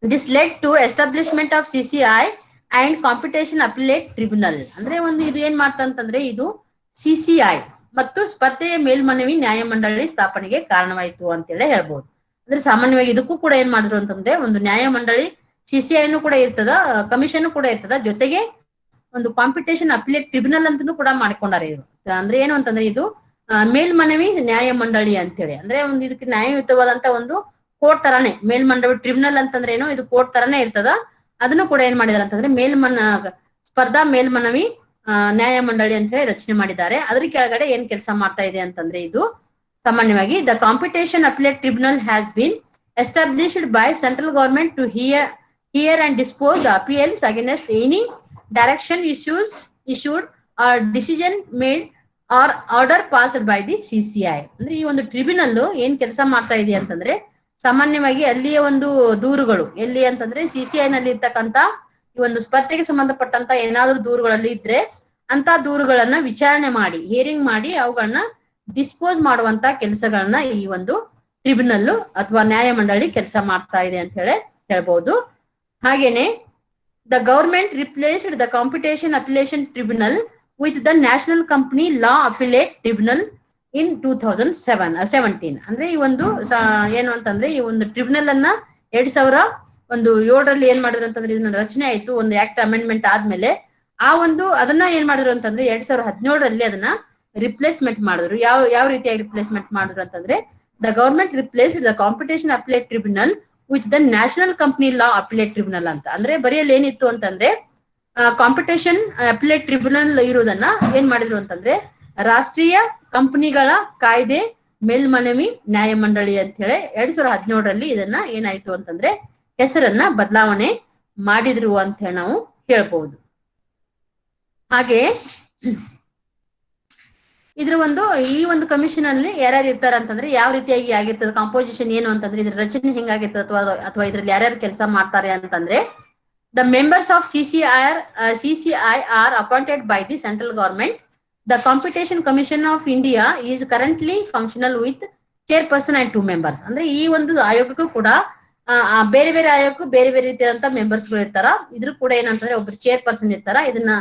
This led to establishment of CCI and competition appellate tribunal, ಅಂದ್ರೆ ಒಂದು ಇದು ಏನ್ ಮಾಡ್ತಂತಂದ್ರೆ ಇದು CCI ಮತ್ತು ಸ್ಪರ್ಧೆಯ ಮೇಲ್ಮನವಿ ನ್ಯಾಯಮಂಡಳಿ ಸ್ಥಾಪನೆಗೆ ಕಾರಣವಾಯಿತು ಅಂತೇಳಿ ಹೇಳ್ಬಹುದು. ಅಂದ್ರೆ ಸಾಮಾನ್ಯವಾಗಿ ಇದಕ್ಕೂ ಕೂಡ ಏನ್ ಮಾಡಿದ್ರು ಅಂತಂದ್ರೆ ಒಂದು ನ್ಯಾಯಮಂಡಳಿ CCIನು ಕೂಡ ಇರ್ತದ, ಕಮಿಷನ್ ಕೂಡ ಇರ್ತದ, ಜೊತೆಗೆ ಒಂದು ಕಾಂಪಿಟೇಷನ್ ಅಪಿಲೇಟ್ ಟ್ರಿಬ್ಯುನಲ್ ಅಂತಾನೂ ಕೂಡ ಮಾಡ್ಕೊಂಡಾರೆ ಇದು. ಅಂದ್ರೆ ಏನು ಅಂತಂದ್ರೆ ಇದು ಮೇಲ್ಮನವಿ ನ್ಯಾಯಮಂಡಳಿ ಅಂತೇಳಿ, ಅಂದ್ರೆ ಒಂದು ಇದಕ್ಕೆ ನ್ಯಾಯಯುತವಾದಂತ ಒಂದು ಕೋರ್ಟ್ ತರಾನೇ ಮೇಲ್ಮನವಿ ಟ್ರಿಬ್ಯುನಲ್ ಅಂತಂದ್ರೆ ಏನು ಇದು ಕೋರ್ಟ್ ತರಾನೇ ಇರ್ತದ, ಅದನ್ನು ಕೂಡ ಏನ್ ಮಾಡಿದಾರೆ ಅಂತಂದ್ರೆ ಸ್ಪರ್ಧಾ ಮೇಲ್ಮನವಿ ನ್ಯಾಯಮಂಡಳಿ ಅಂತ ಹೇಳಿ ರಚನೆ ಮಾಡಿದ್ದಾರೆ. ಅದ್ರ ಕೆಳಗಡೆ ಏನ್ ಕೆಲಸ ಮಾಡ್ತಾ ಇದೆ ಅಂತಂದ್ರೆ ಇದು ಸಾಮಾನ್ಯವಾಗಿ the competition appellate tribunal has been established by central government to hear and dispose the appeals against any direction issued or decision made or order passed by the CCI. ಅಂದ್ರೆ ಈ ಒಂದು ಟ್ರಿಬ್ಯುನಲ್ ಏನ್ ಕೆಲಸ ಮಾಡ್ತಾ ಇದೆ ಅಂತಂದ್ರೆ ಸಾಮಾನ್ಯವಾಗಿ ಅಲ್ಲಿಯ ಒಂದು ದೂರುಗಳು ಎಲ್ಲಿ ಅಂತಂದ್ರೆ CCI ನಲ್ಲಿ ಇರ್ತಕ್ಕಂತ ಈ ಒಂದು ಸ್ಪರ್ಧೆಗೆ ಸಂಬಂಧಪಟ್ಟಂತ ಏನಾದ್ರೂ ದೂರುಗಳಲ್ಲಿ ಇದ್ರೆ ಅಂತ ದೂರುಗಳನ್ನ ವಿಚಾರಣೆ ಮಾಡಿ ಹಿಯರಿಂಗ್ ಮಾಡಿ ಅವುಗಳನ್ನ ಡಿಸ್ಪೋಸ್ ಮಾಡುವಂತ ಕೆಲಸಗಳನ್ನ ಈ ಒಂದು ಟ್ರಿಬ್ಯುನಲ್ ಅಥವಾ ನ್ಯಾಯಮಂಡಳಿ ಕೆಲಸ ಮಾಡ್ತಾ ಇದೆ ಅಂತ ಹೇಳಿ ಹೇಳ್ಬಹುದು. ಹಾಗೇನೆ the government replaced the competition appellate tribunal with the national company law appellate tribunal in 2017. ಅಂದ್ರೆ ಈ ಒಂದು ಏನು ಅಂತಂದ್ರೆ ಈ ಒಂದು ಟ್ರಿಬ್ಯುನಲ್ ಅನ್ನ 2007ರಲ್ಲಿ ಏನ್ ಮಾಡಿದ್ರು ಅಂತಂದ್ರೆ ಇದನ್ನ ರಚನೆ ಆಯ್ತು, ಒಂದು ಆಕ್ಟ್ ಅಮೆಂಡ್ಮೆಂಟ್ ಆದ್ಮೇಲೆ ಆ ಒಂದು ಅದನ್ನ ಏನ್ ಮಾಡಿದ್ರು ಅಂತಂದ್ರೆ 2017ರಲ್ಲಿ ಅದನ್ನ ರಿಪ್ಲೇಸ್ಮೆಂಟ್ ಮಾಡಿದ್ರು. ಯಾವ ರೀತಿಯಾಗಿ ರಿಪ್ಲೇಸ್ಮೆಂಟ್ ಮಾಡಿದ್ರು ಅಂತಂದ್ರೆ the government replaced the competition appellate tribunal with the national company law appellate tribunal ಅಂತ. ಅಂದ್ರೆ ಬರೆಯಲ್ಲಿ ಏನಿತ್ತು ಅಂತಂದ್ರೆ ಕಾಂಪಿಟೇಷನ್ ಅಪಿಲೇಟ್ ಟ್ರಿಬ್ಯುನಲ್ ಇರುವುದನ್ನ ಏನ್ ಮಾಡಿದ್ರು ಅಂತಂದ್ರೆ ರಾಷ್ಟ್ರೀಯ ಕಂಪನಿಗಳ ಕಾಯ್ದೆ ಮೇಲ್ಮನವಿ ನ್ಯಾಯಮಂಡಳಿ ಅಂತ ಹೇಳಿ 2017ರಲ್ಲಿ ಇದನ್ನ ಏನಾಯ್ತು ಅಂತಂದ್ರೆ ಹೆಸರನ್ನ ಬದಲಾವಣೆ ಮಾಡಿದ್ರು ಅಂತ ಹೇಳಿ ನಾವು ಹೇಳ್ಬಹುದು. ಹಾಗೆ ಇದ್ರ ಈ ಒಂದು ಕಮಿಷನ್ ಅಲ್ಲಿ ಯಾರ್ಯಾರು ಇರ್ತಾರ ಅಂತಂದ್ರೆ ಯಾವ ರೀತಿಯಾಗಿ ಆಗಿರ್ತದೆ ಕಾಂಪೋಸಿಷನ್ ಏನು ಅಂತಂದ್ರೆ ಇದ್ರ ರಚನೆ ಹೆಂಗಾಗಿರ್ತದೆ ಅಥವಾ ಇದ್ರಲ್ಲಿ ಯಾರ್ಯಾರು ಕೆಲಸ ಮಾಡ್ತಾರೆ ಅಂತಂದ್ರೆ the members of CCI R appointed by the central government. The competition commission of India is currently functional with chairperson and 2 members. ಅಂದ್ರೆ ಈ ಒಂದು ಆಯೋಗಕ್ಕೂ ಕೂಡ ಬೇರೆ ಬೇರೆ ಆಯೋಗಕ್ಕೂ ಬೇರೆ ಬೇರೆ ರೀತಿಯಾದಂತ ಮೆಂಬರ್ಸ್ ಗಳು ಇರ್ತಾರ. ಇದ್ರ ಕೂಡ ಏನಂತಂದ್ರೆ ಒಬ್ರು ಚೇರ್ಪರ್ಸನ್ ಇರ್ತಾರ, ಇದನ್ನ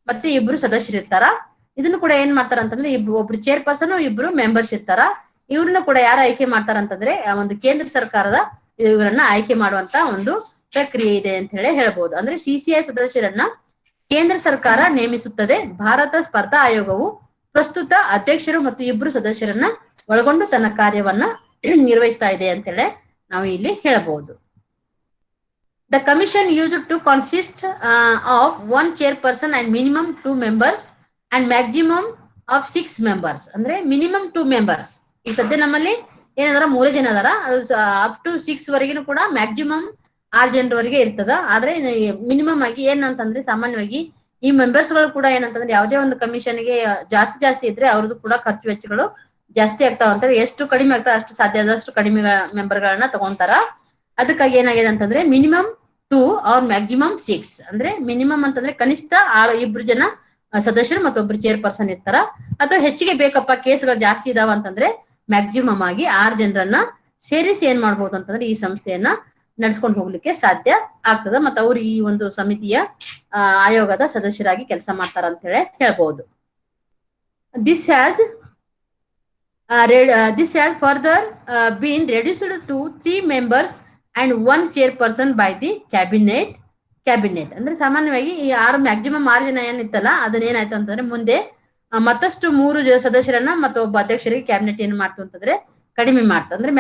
ಮತ್ತೆ ಇಬ್ರು ಸದಸ್ಯರು ಇರ್ತಾರ. ಇದನ್ನು ಕೂಡ ಏನ್ ಮಾಡ್ತಾರ ಅಂತಂದ್ರೆ ಒಬ್ರು ಚೇರ್ಪರ್ಸನ್ ಇಬ್ರು ಮೆಂಬರ್ಸ್ ಇರ್ತಾರ. ಇವ್ರನ್ನ ಕೂಡ ಯಾರು ಆಯ್ಕೆ ಮಾಡ್ತಾರ ಅಂತಂದ್ರೆ ಒಂದು ಕೇಂದ್ರ ಸರ್ಕಾರದ ಇವರನ್ನ ಆಯ್ಕೆ ಮಾಡುವಂತ ಒಂದು ಪ್ರಕ್ರಿಯೆ ಇದೆ ಅಂತ ಹೇಳಿ ಹೇಳ್ಬಹುದು. ಅಂದ್ರೆ CCI ಸದಸ್ಯರನ್ನ ಕೇಂದ್ರ ಸರ್ಕಾರ ನೇಮಿಸುತ್ತದೆ. ಭಾರತ ಸ್ಪರ್ಧಾ ಆಯೋಗವು ಪ್ರಸ್ತುತ ಅಧ್ಯಕ್ಷರು ಮತ್ತು ಇಬ್ರು ಸದಸ್ಯರನ್ನ ಒಳಗೊಂಡು ತನ್ನ ಕಾರ್ಯವನ್ನ ನಿರ್ವಹಿಸ್ತಾ ಇದೆ ಅಂತೇಳಿ ನಾವು ಇಲ್ಲಿ ಹೇಳಬಹುದು. The commission used to consist of one chairperson and minimum 2 members and maximum of 6 members. ಅಂದ್ರೆ ಮಿನಿಮಮ್ 2 ಮೆಂಬರ್ಸ್. ಈ ಸದ್ಯ ನಮ್ಮಲ್ಲಿ ಏನಂದ್ರ 3 ಜನ ಅದಾರ, ಅಪ್ ಟು 6 ವರೆಗಿನೂ ಕೂಡ ಮ್ಯಾಕ್ಸಿಮಮ್ 6 ಜನರವರೆಗೆ ಇರ್ತದ. ಆದ್ರೆ ಮಿನಿಮಮ್ ಆಗಿ ಏನಂತಂದ್ರೆ ಸಾಮಾನ್ಯವಾಗಿ ಈ ಮೆಂಬರ್ಸ್ ಗಳು ಕೂಡ ಏನಂತಂದ್ರೆ ಯಾವುದೇ ಒಂದು ಕಮಿಷನ್ಗೆ ಜಾಸ್ತಿ ಇದ್ರೆ ಅವ್ರದ್ದು ಕೂಡ ಖರ್ಚು ವೆಚ್ಚಗಳು ಜಾಸ್ತಿ ಆಗ್ತಾವ ಅಂತಾರೆ. ಎಷ್ಟು ಕಡಿಮೆ ಆಗ್ತಾವ ಅಷ್ಟು ಸಾಧ್ಯ ಆದಷ್ಟು ಕಡಿಮೆ ಮೆಂಬರ್ ಗಳನ್ನ ತಗೊಂತಾರ. ಅದಕ್ಕಾಗಿ ಏನಾಗಿದೆ ಅಂತಂದ್ರೆ ಮಿನಿಮಮ್ 2 ಆರ್ ಮ್ಯಾಕ್ಸಿಮಮ್ 6. ಅಂದ್ರೆ ಮಿನಿಮಮ್ ಅಂತಂದ್ರೆ ಕನಿಷ್ಠ 2 ಜನ ಸದಸ್ಯರು ಮತ್ತೊಬ್ರು ಚೇರ್ಪರ್ಸನ್ ಇರ್ತಾರ. ಅಥವಾ ಹೆಚ್ಚಿಗೆ ಬೇಕಪ್ಪ ಕೇಸ್ಗಳು ಜಾಸ್ತಿ ಇದಾವ ಅಂತಂದ್ರೆ ಮ್ಯಾಕ್ಸಿಮಮ್ ಆಗಿ 6 ಜನರನ್ನ ಸೇರಿಸಿ ಏನ್ ಮಾಡ್ಬೋದು ಅಂತಂದ್ರೆ ಈ ಸಂಸ್ಥೆಯನ್ನ ನಡೆಸ್ಕೊಂಡು ಹೋಗ್ಲಿಕ್ಕೆ ಸಾಧ್ಯ ಆಗ್ತದ. ಮತ್ತು ಅವ್ರು ಈ ಒಂದು ಸಮಿತಿಯ ಆಯೋಗದ ಸದಸ್ಯರಾಗಿ ಕೆಲಸ ಮಾಡ್ತಾರ ಅಂತ ಹೇಳಿ ಹೇಳ್ಬಹುದು. This has further been reduced to 3 members and 1 chairperson by the cabinet. ಅಂದ್ರೆ ಸಾಮಾನ್ಯವಾಗಿ ಈ 6 ಮ್ಯಾಕ್ಸಿಮಮ್ 6 ಜನ ಏನಿತ್ತಲ್ಲ ಅದನ್ನೇನಾಯ್ತು ಅಂತಂದ್ರೆ ಮುಂದೆ ಮತ್ತಷ್ಟು 3 ಸದಸ್ಯರನ್ನ ಮತ್ತು ಒಬ್ಬ ಅಧ್ಯಕ್ಷರಿಗೆ ಕ್ಯಾಬಿನೆಟ್ ಏನ್ ಮಾಡ್ತು ಅಂತಂದ್ರೆ ಕಡಿಮೆ ಮಾಡ್ತು. ಅಂದ್ರೆ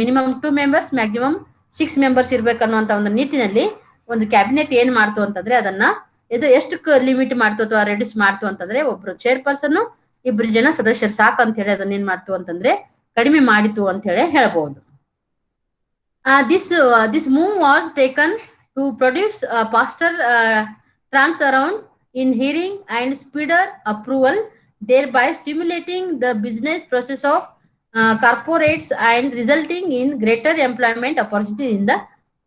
ಮಿನಿಮಮ್ 2 ಮೆಂಬರ್ಸ್ ಮ್ಯಾಕ್ಸಿಮಮ್ 6 ಮೆಂಬರ್ಸ್ ಇರ್ಬೇಕನ್ನುವಂತ ಒಂದು ನಿಟ್ಟಿನಲ್ಲಿ ಒಂದು ಕ್ಯಾಬಿನೆಟ್ ಏನ್ ಮಾಡ್ತು ಅಂತಂದ್ರೆ ಅದನ್ನ ಇದು ಎಷ್ಟು ಲಿಮಿಟ್ ಮಾಡ್ತು ಅಥವಾ ರೆಡ್ಯೂಸ್ ಮಾಡ್ತು ಅಂತಂದ್ರೆ ಒಬ್ರು ಚೇರ್ಪರ್ಸನ್ 2 ಜನ ಸದಸ್ಯರು ಸಾಕು ಅಂತ ಹೇಳಿ ಅದನ್ನ ಏನ್ ಮಾಡ್ತು ಅಂತಂದ್ರೆ ಕಡಿಮೆ ಮಾಡಿತು ಅಂತ ಹೇಳಿ ಹೇಳ್ಬಹುದು. This move was taken to produce a faster turnaround in hearing and speeder approval, thereby stimulating the business process of corporates and resulting in greater employment opportunities in the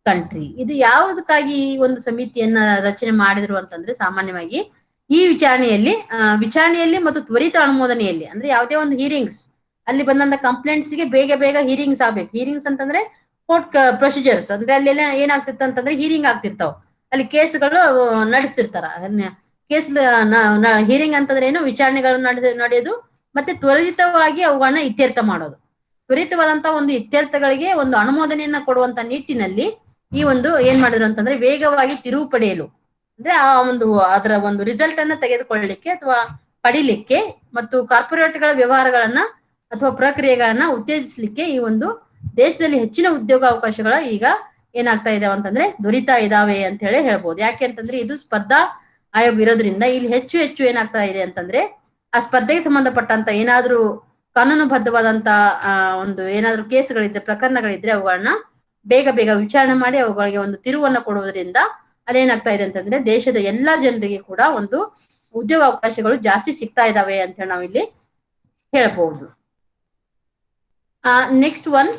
country. ಇದು ಯಾವುದಕ್ಕಾಗಿ ಈ ಒಂದು ಸಮಿತಿಯನ್ನ ರಚನೆ ಮಾಡಿದ್ರು ಅಂತಂದ್ರೆ ಸಾಮಾನ್ಯವಾಗಿ ಈ ವಿಚಾರಣೆಯಲ್ಲಿ ಮತ್ತು ತ್ವರಿತ ಅನುಮೋದನೆಯಲ್ಲಿ, ಅಂದ್ರೆ ಯಾವುದೇ ಒಂದು ಹೀರಿಂಗ್ಸ್ ಅಲ್ಲಿ ಬಂದಂತ ಕಂಪ್ಲೇಂಟ್ಸ್ ಗೆ ಬೇಗ ಹೀರಿಂಗ್ಸ್ ಆಗ್ಬೇಕು. ಹೀರಿಂಗ್ಸ್ ಅಂತಂದ್ರೆ ಕೋರ್ಟ್ ಪ್ರೊಸೀಜರ್ಸ್, ಅಂದ್ರೆ ಅಲ್ಲೆಲ್ಲ ಏನಾಗ್ತಿತ್ತು ಅಂತಂದ್ರೆ ಹೀರಿಂಗ್ ಆಗ್ತಿರ್ತಾವ, ಅಲ್ಲಿ ಕೇಸ್ಗಳು ನಡೆಸಿರ್ತಾರ. ಕೇಸ್ ಹೀರಿಂಗ್ ಅಂತಂದ್ರೆ ಏನು, ವಿಚಾರಣೆಗಳು ನಡೆಯೋದು ಮತ್ತೆ ತ್ವರಿತವಾಗಿ ಅವುಗಳನ್ನ ಇತ್ಯರ್ಥ ಮಾಡೋದು. ತ್ವರಿತವಾದಂತಹ ಒಂದು ಇತ್ಯರ್ಥಗಳಿಗೆ ಒಂದು ಅನುಮೋದನೆಯನ್ನ ಕೊಡುವಂತ ನಿಟ್ಟಿನಲ್ಲಿ ಈ ಒಂದು ಏನ್ ಮಾಡಿದ್ರು ಅಂತಂದ್ರೆ ವೇಗವಾಗಿ ತಿರುವು ಪಡೆಯಲು, ಅಂದ್ರೆ ಆ ಒಂದು ಅದರ ಒಂದು ರಿಸಲ್ಟ್ ಅನ್ನ ತೆಗೆದುಕೊಳ್ಳಲಿಕ್ಕೆ ಅಥವಾ ಪಡಿಲಿಕ್ಕೆ ಮತ್ತು ಕಾರ್ಪೊರೇಟ್ಗಳ ವ್ಯವಹಾರಗಳನ್ನ ಅಥವಾ ಪ್ರಕ್ರಿಯೆಗಳನ್ನ ಉತ್ತೇಜಿಸಲಿಕ್ಕೆ ಈ ಒಂದು ದೇಶದಲ್ಲಿ ಹೆಚ್ಚಿನ ಉದ್ಯೋಗ ಅವಕಾಶಗಳ ಈಗ ಏನಾಗ್ತಾ ಇದಾವೆ ಅಂತಂದ್ರೆ ದೊರೀತಾ ಇದಾವೆ ಅಂತ ಹೇಳಿ ಹೇಳ್ಬೋದು. ಯಾಕೆ ಅಂತಂದ್ರೆ ಇದು ಸ್ಪರ್ಧಾ ಆಯೋಗ ಇರೋದ್ರಿಂದ ಇಲ್ಲಿ ಹೆಚ್ಚು ಏನಾಗ್ತಾ ಇದೆ ಅಂತಂದ್ರೆ ಆ ಸ್ಪರ್ಧೆಗೆ ಸಂಬಂಧಪಟ್ಟಂತ ಏನಾದ್ರೂ ಕಾನೂನುಬದ್ಧವಾದಂತ ಒಂದು ಏನಾದ್ರೂ ಕೇಸ್ಗಳಿದ್ರೆ ಪ್ರಕರಣಗಳಿದ್ರೆ ಅವುಗಳನ್ನ ಬೇಗ ವಿಚಾರಣೆ ಮಾಡಿ ಅವುಗಳಿಗೆ ಒಂದು ತಿರುವನ್ನ ಕೊಡುವುದರಿಂದ ಅಲ್ಲೇನಾಗ್ತಾ ಇದೆ ಅಂತಂದ್ರೆ ದೇಶದ ಎಲ್ಲಾ ಜನರಿಗೆ ಕೂಡ ಒಂದು ಉದ್ಯೋಗ ಅವಕಾಶಗಳು ಜಾಸ್ತಿ ಸಿಗ್ತಾ ಇದಾವೆ ಅಂತ ಹೇಳಿ ನಾವಿಲ್ಲಿ ಹೇಳ್ಬಹುದು. Next one,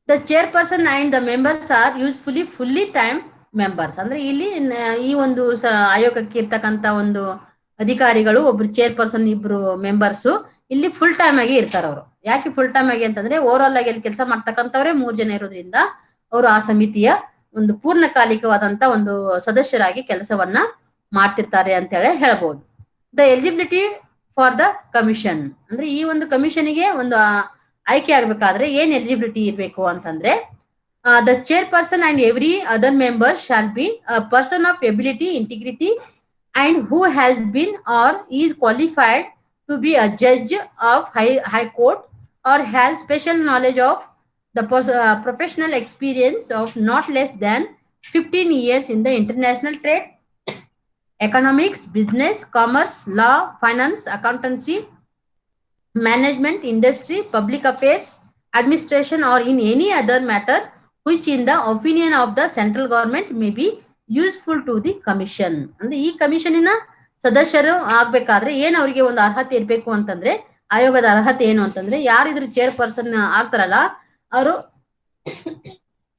the chairperson and the members are usefully fully time members. ಅಂದ್ರೆ ಇಲ್ಲಿ ಈ ಒಂದು ಆಯೋಗಕ್ಕೆ ಇರ್ತಕ್ಕಂತ ಒಂದು ಅಧಿಕಾರಿಗಳು ಒಬ್ರು ಚೇರ್ಪರ್ಸನ್ 2 ಮೆಂಬರ್ಸ್ ಇಲ್ಲಿ ಫುಲ್ ಟೈಮ್ ಆಗಿ ಇರ್ತಾರ. ಅವರು ಯಾಕೆ ಫುಲ್ ಟೈಮ್ ಆಗಿ ಅಂತಂದ್ರೆ ಓವರ್ ಆಲ್ ಆಗಿ ಅಲ್ಲಿ ಕೆಲಸ ಮಾಡ್ತಕ್ಕಂಥವ್ರೆ 3 ಜನ ಇರೋದ್ರಿಂದ ಅವರು ಆ ಸಮಿತಿಯ ಒಂದು ಪೂರ್ಣಕಾಲಿಕವಾದಂತ ಒಂದು ಸದಸ್ಯರಾಗಿ ಕೆಲಸವನ್ನ ಮಾಡ್ತಿರ್ತಾರೆ ಅಂತ ಹೇಳಿ ಹೇಳ್ಬಹುದು. The eligibility for the commission, ಅಂದ್ರೆ ಈ ಒಂದು ಕಮಿಷನ್ಗೆ ಒಂದು ಆಯ್ಕೆ ಆಗ್ಬೇಕಾದ್ರೆ ಏನ್ ಎಲಿಜಿಬಿಲಿಟಿ ಇರ್ಬೇಕು ಅಂತಂದ್ರೆ the chairperson and every other member shall be a person of ability, integrity and who has been or is qualified to be a judge of high court or has special knowledge of the professional experience of not less than 15 years in the international trade, economics, business, commerce, law, finance, accountancy, management, industry, public affairs, administration, or in any other matter which in the opinion of the central government may be useful to the commission. ಅಂದ್ರೆ ಈ ಕಮಿಷನಿನ ಸದಸ್ಯರು ಆಗ್ಬೇಕಾದ್ರೆ ಏನ್ ಅವರಿಗೆ ಒಂದು ಅರ್ಹತೆ ಇರ್ಬೇಕು ಅಂತಂದ್ರೆ ಆಯೋಗದ ಅರ್ಹತೆ ಏನು ಅಂತಂದ್ರೆ ಯಾರಿದ್ರು ಚೇರ್ಪರ್ಸನ್ ಆಗ್ತಾರಲ್ಲ ಅವರು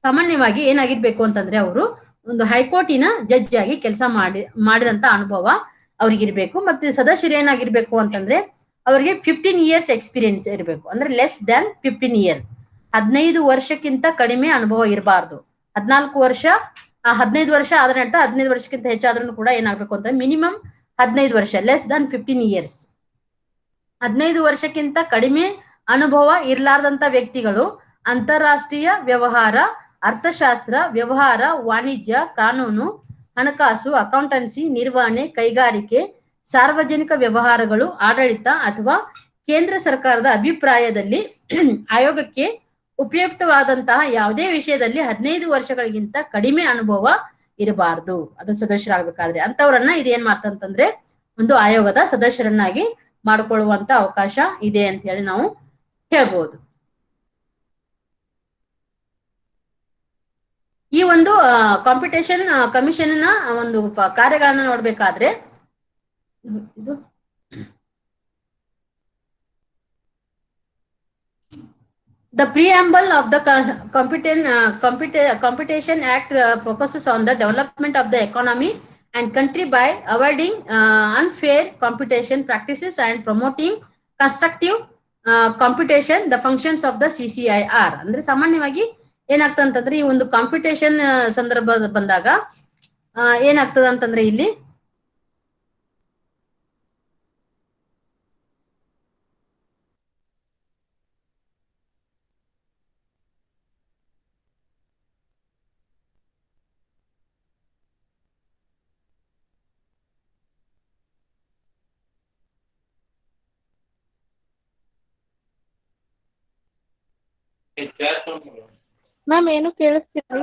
ಸಾಮಾನ್ಯವಾಗಿ ಏನಾಗಿರ್ಬೇಕು ಅಂತಂದ್ರೆ ಅವರು ಒಂದು ಹೈಕೋರ್ಟಿನ ಜಡ್ಜ್ ಆಗಿ ಕೆಲಸ ಮಾಡಿದಂತ ಅನುಭವ ಅವ್ರಿಗಿರ್ಬೇಕು. ಮತ್ತೆ ಸದಸ್ಯರು ಏನಾಗಿರ್ಬೇಕು ಅಂತಂದ್ರೆ ಅವ್ರಿಗೆ 15 ಇಯರ್ಸ್ ಎಕ್ಸ್ಪೀರಿಯನ್ಸ್ ಇರಬೇಕು. ಅಂದ್ರೆ ಲೆಸ್ ದ್ಯಾನ್ 15 ಇಯರ್, 15 ವರ್ಷಕ್ಕಿಂತ ಕಡಿಮೆ ಅನುಭವ ಇರಬಾರ್ದು. 14 ವರ್ಷ 15 ವರ್ಷ ಆದ್ರೆ ಅಂತ 15 ವರ್ಷಕ್ಕಿಂತ ಹೆಚ್ಚಾದ್ರೂ ಕೂಡ ಏನಾಗ್ಬೇಕು ಅಂತ ಮಿನಿಮಮ್ 15 ವರ್ಷ, ಲೆಸ್ ದಾನ್ 15 ಇಯರ್ಸ್. 15 ವರ್ಷಕ್ಕಿಂತ ಕಡಿಮೆ ಅನುಭವ ಇರ್ಲಾರ್ದಂತ ವ್ಯಕ್ತಿಗಳು ಅಂತಾರಾಷ್ಟ್ರೀಯ ವ್ಯವಹಾರ, ಅರ್ಥಶಾಸ್ತ್ರ, ವ್ಯವಹಾರ, ವಾಣಿಜ್ಯ, ಕಾನೂನು, ಹಣಕಾಸು, ಅಕೌಂಟೆನ್ಸಿ, ನಿರ್ವಹಣೆ, ಕೈಗಾರಿಕೆ, ಸಾರ್ವಜನಿಕ ವ್ಯವಹಾರಗಳು, ಆಡಳಿತ ಅಥವಾ ಕೇಂದ್ರ ಸರ್ಕಾರದ ಅಭಿಪ್ರಾಯದಲ್ಲಿ ಆಯೋಗಕ್ಕೆ ಉಪಯುಕ್ತವಾದಂತಹ ಯಾವುದೇ ವಿಷಯದಲ್ಲಿ 15 ವರ್ಷಗಳಿಗಿಂತ ಕಡಿಮೆ ಅನುಭವ ಇರಬಾರದು ಅದು ಸದಸ್ಯರಾಗಬೇಕಾದ್ರೆ. ಅಂತವ್ರನ್ನ ಇದೇನ್ ಮಾಡ್ತಂತಂದ್ರೆ ಒಂದು ಆಯೋಗದ ಸದಸ್ಯರನ್ನಾಗಿ ಮಾಡ್ಕೊಳ್ಳುವಂತ ಅವಕಾಶ ಇದೆ ಅಂತ ಹೇಳಿ ನಾವು ಹೇಳ್ಬೋದು. ಈ ಒಂದು ಕಾಂಪಿಟೇಷನ್ ಕಮಿಷನ್ ನ ಒಂದು ಕಾರ್ಯಗಳನ್ನ ನೋಡ್ಬೇಕಾದ್ರೆ ಇದು the preamble of the Competition Act focuses on the development of the economy and country by avoiding unfair competition practices and promoting constructive competition. The functions of the CCIR ಅಂದ್ರೆ ಸಾಮಾನ್ಯವಾಗಿ ಏನಾಗ್ತದೆ ಅಂತಂದ್ರೆ ಈ ಒಂದು ಕಾಂಪಿಟೇಷನ್ ಸಂದರ್ಭ ಬಂದಾಗ ಏನಾಗ್ತದೆ ಅಂತಂದ್ರೆ ಇಲ್ಲಿ ಮ್ಯಾಮ್ ಏನು ಕೇಳಿಸ್ತಿಲ್ಲ.